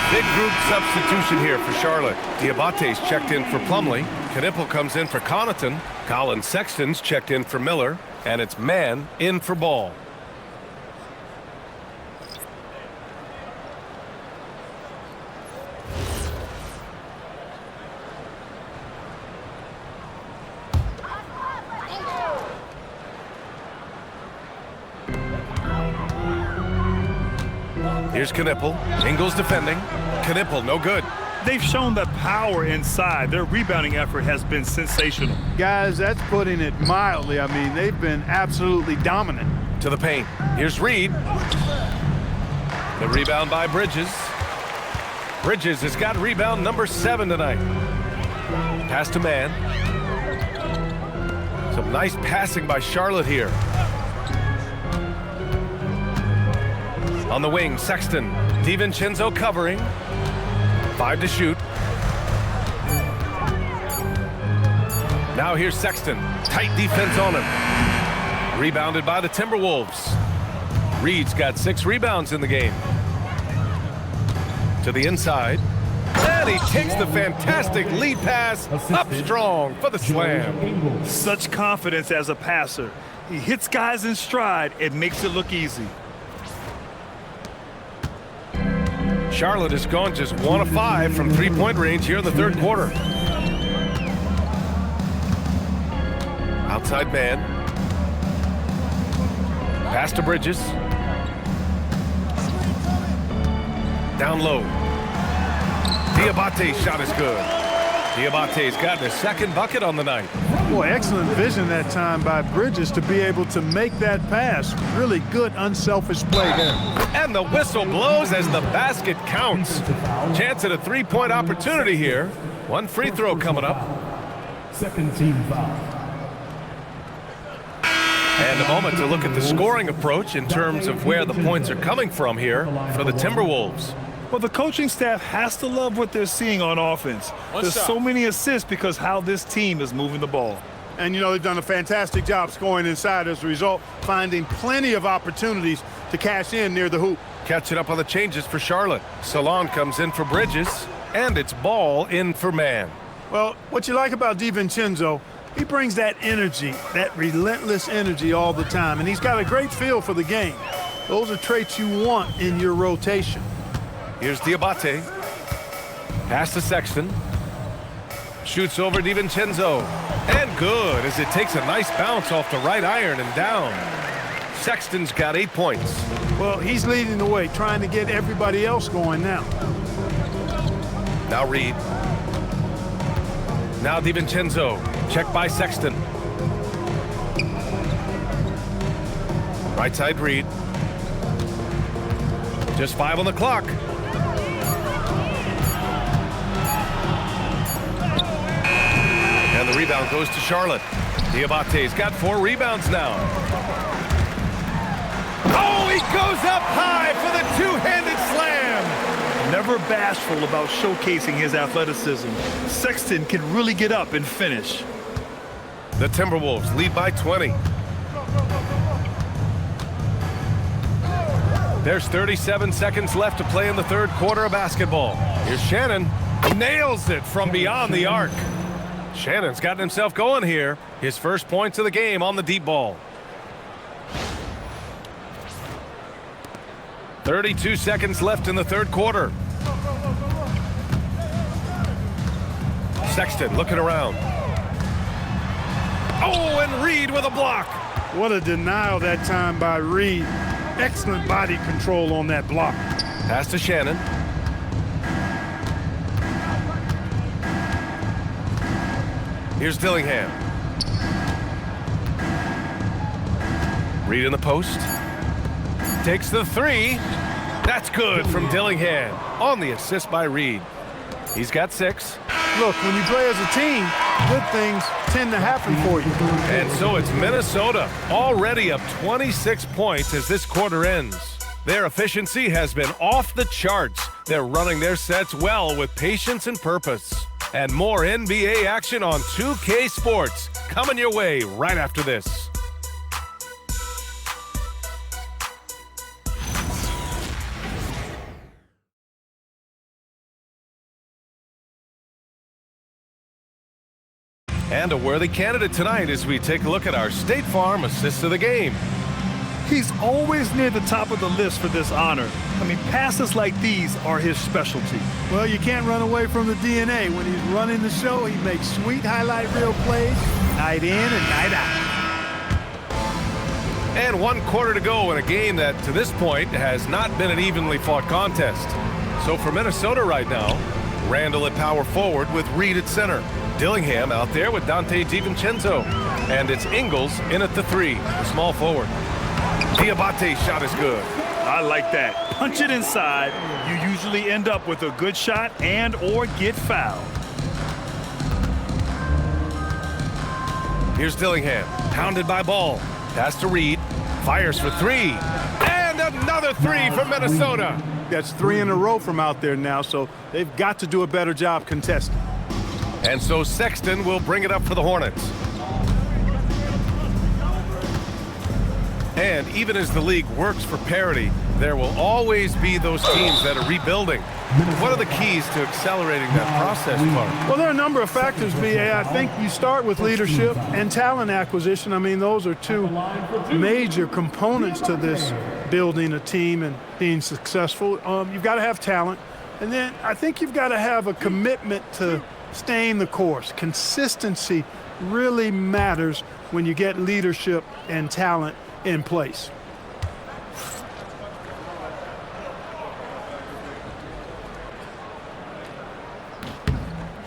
Big group substitution here for Charlotte. Diabate's checked in for Plumlee. Knipple comes in for Connaughton. Colin Sexton's checked in for Miller. And it's Mann in for Ball. Here's Knipple. Ingles defending. Knipple, no good. They've shown the power inside. Their rebounding effort has been sensational. Guys, that's putting it mildly. I mean, they've been absolutely dominant. To the paint. Here's Reed. The rebound by Bridges. Bridges has got rebound number 7 tonight. Pass to Mann. Some nice passing by Charlotte here. On the wing, Sexton. DiVincenzo covering. 5 to shoot. Now here's Sexton. Tight defense on him. Rebounded by the Timberwolves. Reed's got 6 rebounds in the game. To the inside. And he takes the fantastic lead pass up strong for the slam. Such confidence as a passer. He hits guys in stride and makes it look easy. Charlotte has gone just 1 of 5 from three-point range here in the third quarter. Outside man. Pass to Bridges. Down low. Diabate's shot is good. Diabate's gotten his second bucket on the night. Boy, excellent vision that time by Bridges to be able to make that pass. Really good, unselfish play there. And the whistle blows as the basket counts. Chance at a three-point opportunity here. One free throw coming up. Second team foul. And a moment to look at the scoring approach in terms of where the points are coming from here for the Timberwolves. Well, the coaching staff has to love what they're seeing on offense. There's so many assists because how this team is moving the ball. And, you know, they've done a fantastic job scoring inside as a result, finding plenty of opportunities to cash in near the hoop. Catching up on the changes for Charlotte. Salon comes in for Bridges, and it's Ball in for Man. Well, what you like about DiVincenzo, he brings that energy, that relentless energy all the time, and he's got a great feel for the game. Those are traits you want in your rotation. Here's Diabate. Pass to Sexton. Shoots over DiVincenzo. And good as it takes a nice bounce off the right iron and down. Sexton's got 8 points. Well, he's leading the way, trying to get everybody else going now. Now Reed. Now DiVincenzo. Check by Sexton. Right side Reed. Just 5 on the clock. And the rebound goes to Charlotte. Diabate's got 4 rebounds now. Oh, he goes up high for the two-handed slam. Never bashful about showcasing his athleticism. Sexton can really get up and finish. The Timberwolves lead by 20. There's 37 seconds left to play in the third quarter of basketball. Here's Shannon. Nails it from beyond the arc. Shannon's gotten himself going here. His first points of the game on the deep ball. 32 seconds left in the third quarter. Sexton looking around. Oh, and Reed with a block. What a denial that time by Reed. Excellent body control on that block. Pass to Shannon. Here's Dillingham. Reed in the post. Takes the three. That's good from Dillingham on the assist by Reed. He's got 6. Look, when you play as a team, good things tend to happen for you. And so it's Minnesota already up 26 points as this quarter ends. Their efficiency has been off the charts. They're running their sets well with patience and purpose. And more NBA action on 2K Sports coming your way right after this. And a worthy candidate tonight as we take a look at our State Farm Assist of the Game. He's always near the top of the list for this honor. I mean, passes like these are his specialty. Well, you can't run away from the DNA. When he's running the show, he makes sweet highlight reel plays night in and night out. And 1 quarter to go in a game that, to this point, has not been an evenly fought contest. So for Minnesota right now, Randle at power forward with Reed at center. Dillingham out there with Dante DiVincenzo. And it's Ingles in at the 3, the small forward. Diabate's shot is good. I like that. Punch it inside. You usually end up with a good shot and or get fouled. Here's Dillingham, pounded by Ball. Pass to Reed, fires for 3. And another 3 from Minnesota. That's 3 in a row from out there now, so they've got to do a better job contesting. And so Sexton will bring it up for the Hornets. And even as the league works for parity, there will always be those teams that are rebuilding. What are the keys to accelerating that process, Clark? Well, there are a number of factors, B.A. I think you start with leadership and talent acquisition. I mean, those are 2 major components to this building a team and being successful. You've got to have talent. And then I think you've got to have a commitment to staying the course. Consistency really matters when you get leadership and talent in place.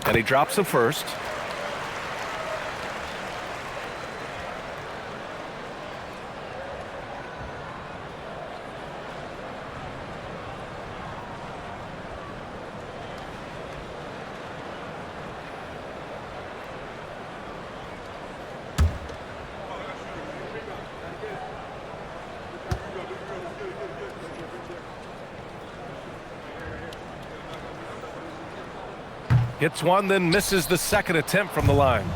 And he drops the first. Hits one, then misses the second attempt from the line.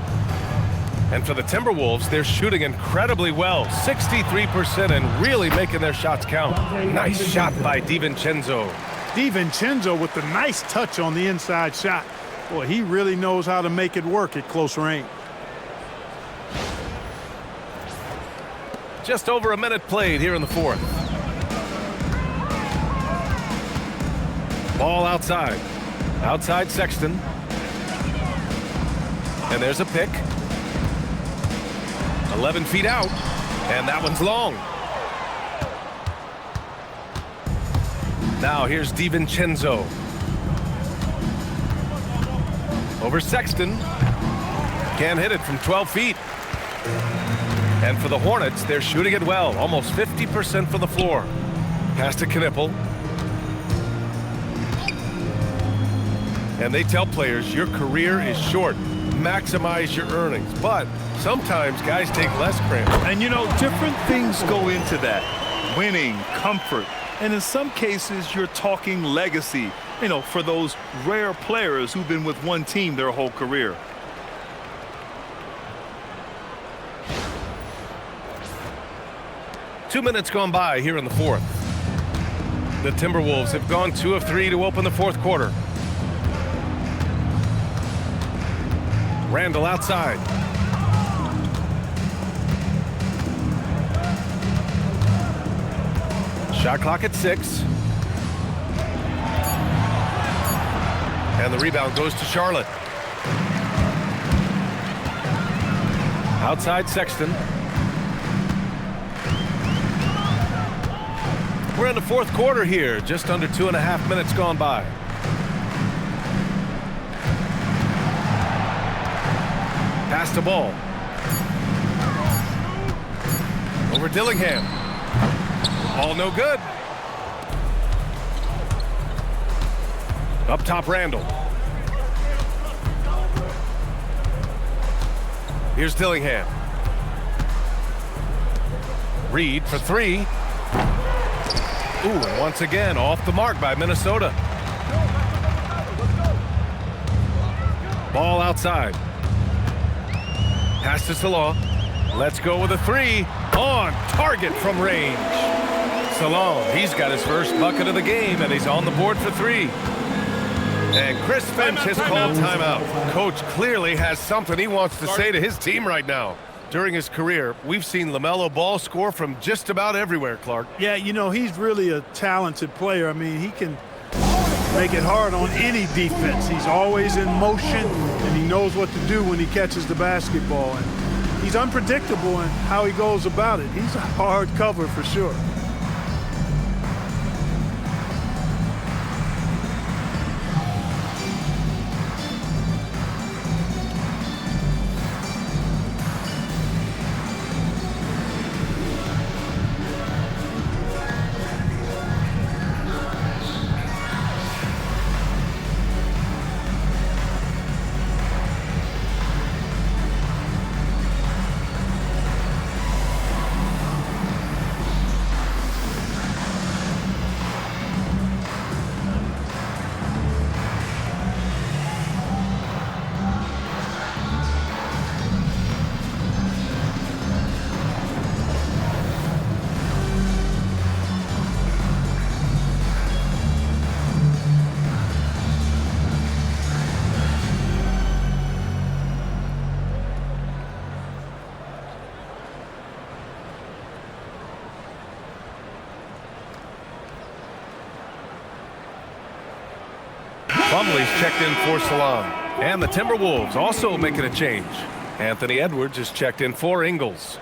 And for the Timberwolves, they're shooting incredibly well, 63%, and really making their shots count. Nice shot by DiVincenzo. DiVincenzo with the nice touch on the inside shot. Boy, he really knows how to make it work at close range. Just over a minute played here in the fourth. Ball outside. Outside Sexton. And there's a pick. 11 feet out. And that one's long. Now here's DiVincenzo. Over Sexton. Can't hit it from 12 feet. And for the Hornets, they're shooting it well. Almost 50% from the floor. Pass to Knipple. And they tell players your career is short. Maximize your earnings. But sometimes guys take less cramp. And you know, different things go into that. Winning, comfort, and in some cases you're talking legacy, you know, for those rare players who've been with one team their whole career. Two minutes gone by here in the fourth. The Timberwolves have gone 2 of 3 to open the fourth quarter. Randle outside. Shot clock at 6. And the rebound goes to Charlotte. Outside Sexton. We're in the fourth quarter here, just under 2.5 minutes gone by. Pass the ball. Over Dillingham. All no good. Up top, Randle. Here's Dillingham. Reed for 3. Ooh, and once again, off the mark by Minnesota. Ball outside. Pass to Salon. Let's go with a 3. On target from range. Salon, he's got his first bucket of the game, and he's on the board for 3. And Chris Finch has called timeout. Coach clearly has something he wants to say to his team right now. During his career, we've seen LaMelo Ball score from just about everywhere, Clark. Yeah, you know, he's really a talented player. I mean, he can make it hard on any defense. He's always in motion, and he knows what to do when he catches the basketball. And he's unpredictable in how he goes about it. He's a hard cover for sure. Plumlee's checked in for Salon. And the Timberwolves also making a change. Anthony Edwards is checked in for Ingles.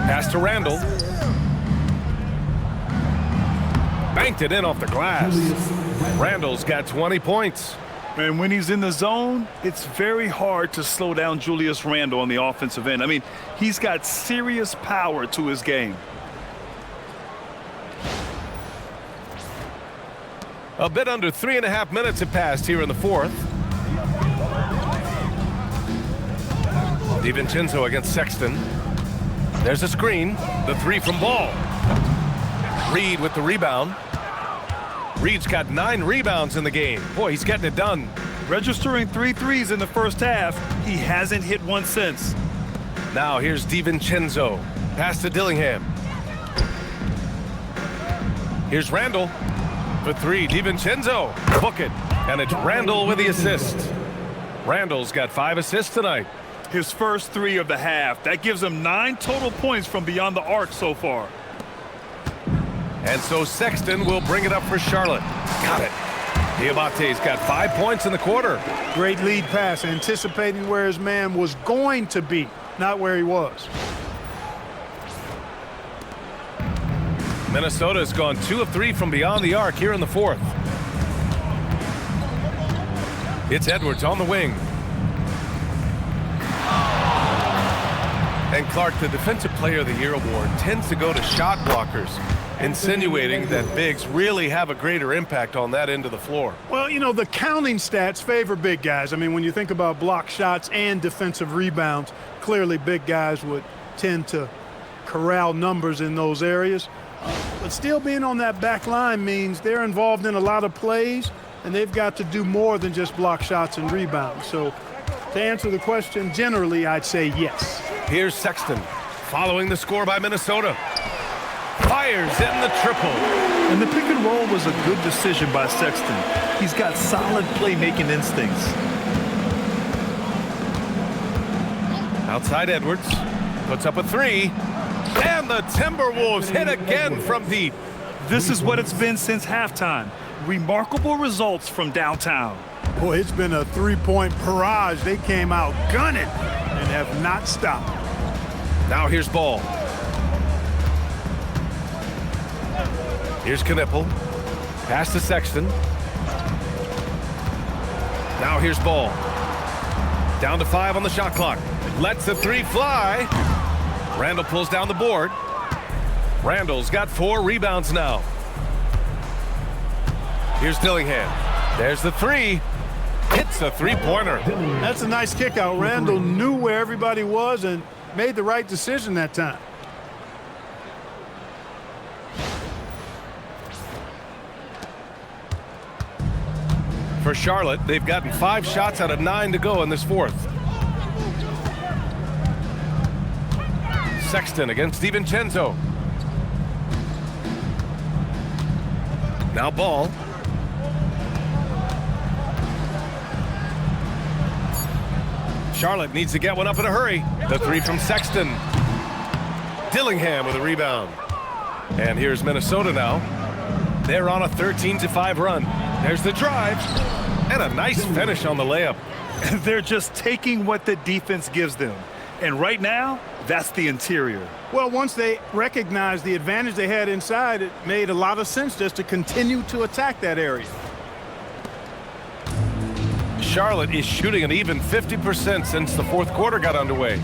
Pass to Randle. Banked it in off the glass. Randle's got 20 points. And when he's in the zone, it's very hard to slow down Julius Randle on the offensive end. I mean, he's got serious power to his game. A bit under 3.5 minutes have passed here in the fourth. DiVincenzo against Sexton. There's a screen. The three from Ball. Reed with the rebound. Reed's got 9 rebounds in the game. Boy, he's getting it done. Registering 3 threes in the first half. He hasn't hit one since. Now here's DiVincenzo. Pass to Dillingham. Here's Randle. For 3, DiVincenzo. Book it. And it's Randle with the assist. Randle's got 5 assists tonight. His first 3 of the half. That gives him 9 total points from beyond the arc so far. And so Sexton will bring it up for Charlotte. Got it. Diabate's got 5 points in the quarter. Great lead pass, anticipating where his man was going to be, not where he was. Minnesota's gone 2 of 3 from beyond the arc here in the fourth. It's Edwards on the wing. And Clark, the Defensive Player of the Year award tends to go to shot blockers, insinuating that bigs really have a greater impact on that end of the floor. Well, you know, the counting stats favor big guys. I mean, when you think about block shots and defensive rebounds, clearly big guys would tend to corral numbers in those areas. But still being on that back line means they're involved in a lot of plays, and they've got to do more than just block shots and rebounds. So to answer the question, generally, I'd say yes. Here's Sexton, following the score by Minnesota. Fires in the triple. And the pick and roll was a good decision by Sexton. He's got solid playmaking instincts. Outside Edwards, puts up a 3. And the Timberwolves hit again from deep. This is what it's been since halftime. Remarkable results from downtown. Boy, it's been a three-point barrage. They came out gunning and have not stopped. Now here's Ball. Here's Knipple. Pass to Sexton. Now here's Ball. Down to 5 on the shot clock. Lets the 3 fly. Randle pulls down the board. Randle's got 4 rebounds now. Here's Dillingham. There's the 3. Hits a 3-pointer. That's a nice kick out. Randle knew where everybody was and made the right decision that time. For Charlotte, they've gotten 5 shots out of 9 to go in this fourth. Sexton against DiVincenzo. Now Ball. Charlotte needs to get one up in a hurry. The 3 from Sexton. Dillingham with a rebound. And here's Minnesota now. They're on a 13-5 run. There's the drive. And a nice finish on the layup. They're just taking what the defense gives them. And right now, that's the interior. Well, once they recognized the advantage they had inside, it made a lot of sense just to continue to attack that area. Charlotte is shooting an even 50% since the fourth quarter got underway.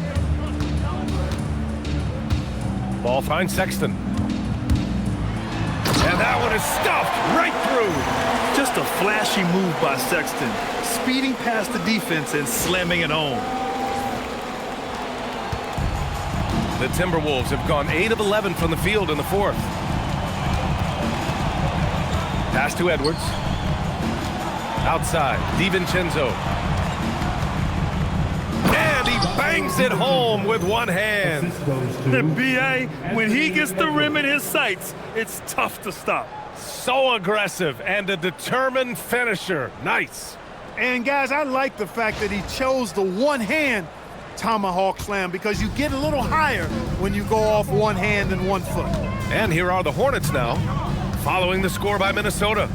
Ball finds Sexton. And that one is stuffed right through. Just a flashy move by Sexton, speeding past the defense and slamming it home. The Timberwolves have gone 8 of 11 from the field in the fourth. Pass to Edwards. Outside, DiVincenzo. And he bangs brings it home with one hand. The B.A., when he gets the rim in his sights, it's tough to stop. So aggressive and a determined finisher. Nice. And guys, I like the fact that he chose the one-hand tomahawk slam because you get a little higher when you go off one hand and 1 foot. And here are the Hornets now, following the score by Minnesota.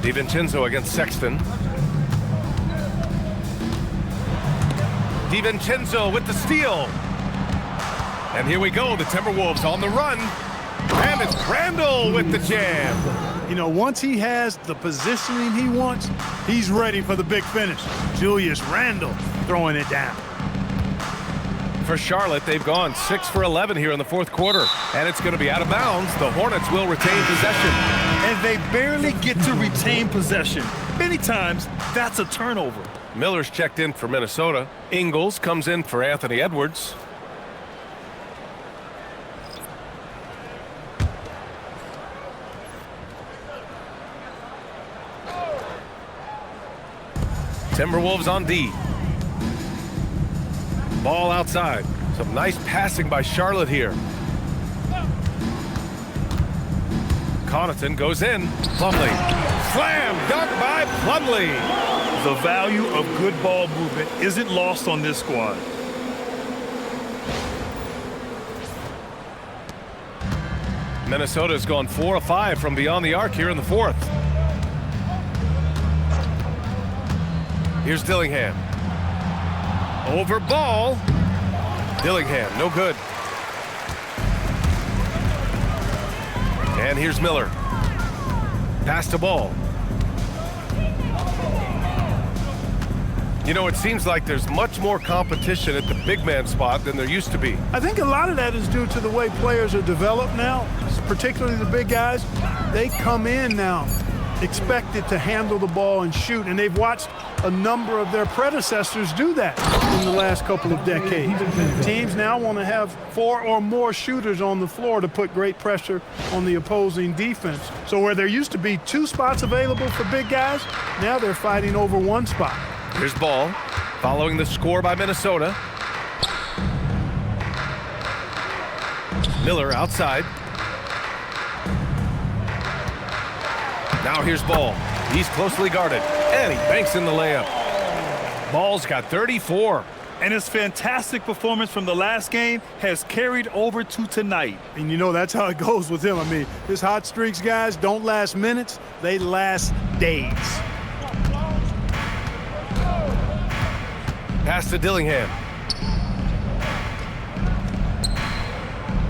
DiVincenzo against Sexton. DiVincenzo with the steal. And here we go, the Timberwolves on the run. And it's Randle with the jam. You know, once he has the positioning he wants, he's ready for the big finish. Julius Randle throwing it down. For Charlotte, they've gone 6 for 11 here in the fourth quarter. And it's going to be out of bounds. The Hornets will retain possession. And they barely get to retain possession. Many times, that's a turnover. Miller's checked in for Minnesota. Ingles comes in for Anthony Edwards. Timberwolves on D. Ball outside. Some nice passing by Charlotte here. Connaughton goes in. Plumlee. Slam dunk by Plumlee. The value of good ball movement isn't lost on this squad. Minnesota's gone 4 of 5 from beyond the arc here in the fourth. Here's Dillingham. Over Ball. Dillingham, no good. And here's Miller. Pass to Ball. You know, it seems like there's much more competition at the big man spot than there used to be. I think a lot of that is due to the way players are developed now, particularly the big guys. They come in now expected to handle the ball and shoot, and they've watched a number of their predecessors do that in the last couple of decades. Teams now want to have 4 or more shooters on the floor to put great pressure on the opposing defense. So where there used to be 2 spots available for big guys, now they're fighting over 1 spot. Here's Ball, following the score by Minnesota. Miller outside. Now here's Ball. He's closely guarded, and he banks in the layup. Ball's got 34. And his fantastic performance from the last game has carried over to tonight. And you know, that's how it goes with him. I mean, his hot streaks, guys, don't last minutes. They last days. Pass to Dillingham.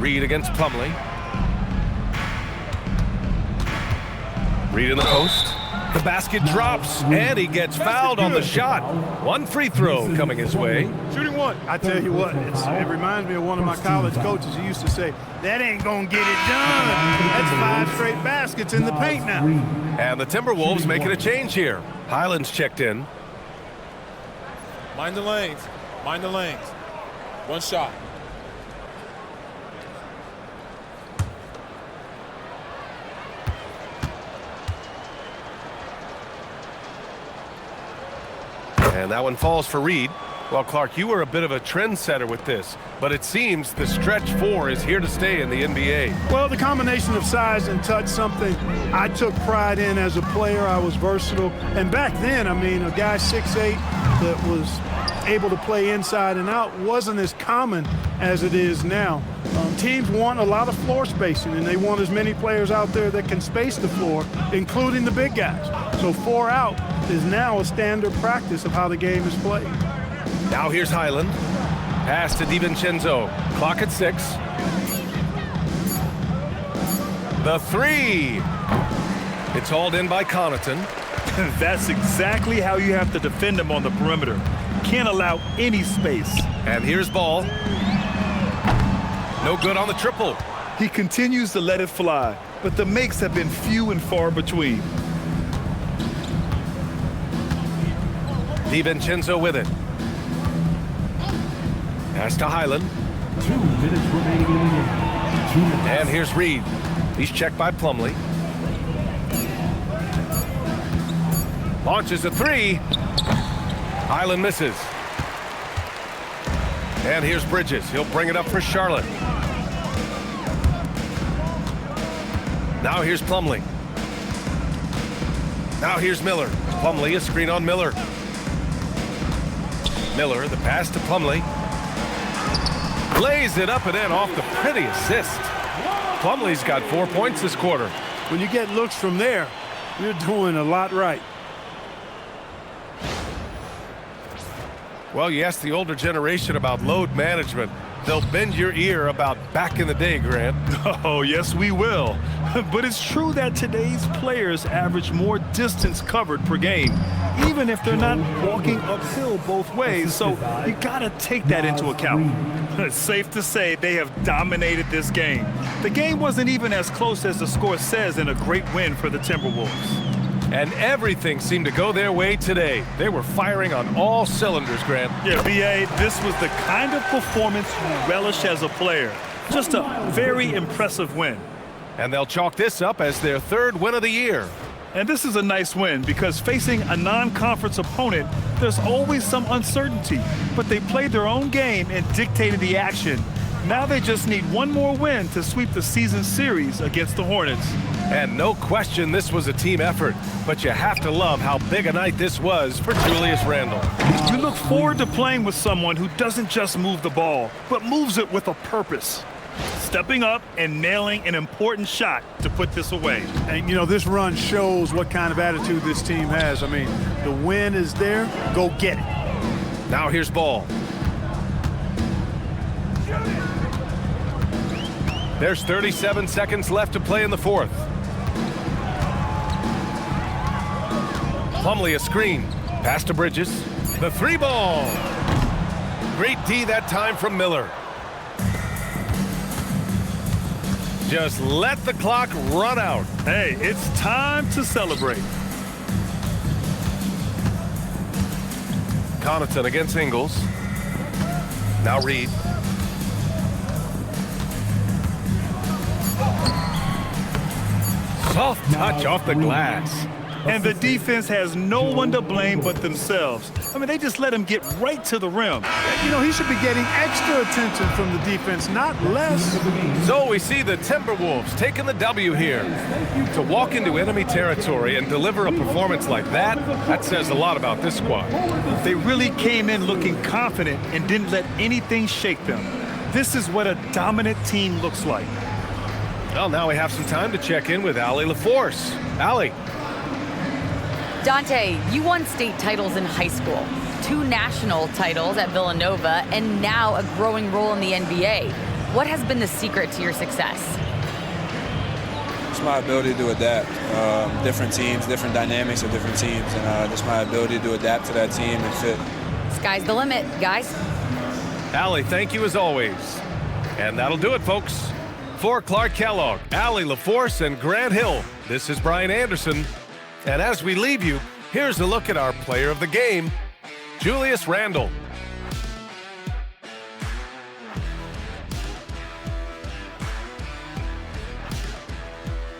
Reed against Plumlee. Reed in the post. The basket drops, and he gets fouled on the shot. 1 free throw coming his way. Shooting 1. I tell you what, it reminds me of one of my college coaches. He used to say, that ain't going to get it done. That's 5 straight baskets in the paint now. And the Timberwolves making a change here. Highland's checked in. Mind the lanes. Mind the lanes. 1 shot. And that one falls for Reed. Well, Clark, you were a bit of a trendsetter with this, but it seems the stretch 4 is here to stay in the NBA. Well, the combination of size and touch, something I took pride in as a player. I was versatile. And back then, I mean, a guy 6'8" that was able to play inside and out wasn't as common as it is now. Teams want a lot of floor spacing, and they want as many players out there that can space the floor, including the big guys. So 4 out is now a standard practice of how the game is played. Now here's Highland. Pass to DiVincenzo. Clock at 6. The 3. It's hauled in by Connaughton. That's exactly how you have to defend him on the perimeter. Can't allow any space. And here's Ball. No good on the triple. He continues to let it fly, but the makes have been few and far between. DiVincenzo with it. Pass to Highland. 2 minutes remaining in the game. 2 minutes. And here's Reed. He's checked by Plumlee. Launches a 3. Island misses. And here's Bridges. He'll bring it up for Charlotte. Now here's Plumlee. Now here's Miller. Plumlee, a screen on Miller. Miller, the pass to Plumlee. Lays it up and in off the pretty assist. Plumlee's got 4 points this quarter. When you get looks from there, you're doing a lot right. Well, you ask the older generation about load management. They'll bend your ear about back in the day, Grant. Oh, yes, we will. But it's true that today's players average more distance covered per game, even if they're not walking uphill both ways. So you got to take that into account. It's safe to say they have dominated this game. The game wasn't even as close as the score says in a great win for the Timberwolves. And everything seemed to go their way today. They were firing on all cylinders, Grant. Yeah, B.A., this was the kind of performance you relish as a player. Just a very impressive win. And they'll chalk this up as their third win of the year. And this is a nice win because facing a non-conference opponent, there's always some uncertainty. But they played their own game and dictated the action. Now they just need one more win to sweep the season series against the Hornets. And no question this was a team effort, but you have to love how big a night this was for Julius Randle. You look forward to playing with someone who doesn't just move the ball, but moves it with a purpose. Stepping up and nailing an important shot to put this away. And, you know, this run shows what kind of attitude this team has. I mean, the win is there. Go get it. Now here's Ball. There's 37 seconds left to play in the fourth. Plumlee a screen. Pass to Bridges. The three ball. Great D that time from Miller. Just let the clock run out. Hey, it's time to celebrate. Connaughton against Ingles. Now Reed. Soft touch off the glass. And the defense has no one to blame but themselves. I mean, they just let him get right to the rim. You know, he should be getting extra attention from the defense, not less. So we see the Timberwolves taking the W here. To walk into enemy territory and deliver a performance like that, that says a lot about this squad. They really came in looking confident and didn't let anything shake them. This is what a dominant team looks like. Well, now we have some time to check in with Allie LaForce. Allie. Dante, you won state titles in high school, 2 national titles at Villanova, and now a growing role in the NBA. What has been the secret to your success? It's my ability to adapt. Different teams, different dynamics of different teams, and just my ability to adapt to that team and fit. Sky's the limit, guys. Allie, thank you as always. And that'll do it, folks. For Clark Kellogg, Allie LaForce, and Grant Hill, this is Brian Anderson. And as we leave you, here's a look at our player of the game, Julius Randle.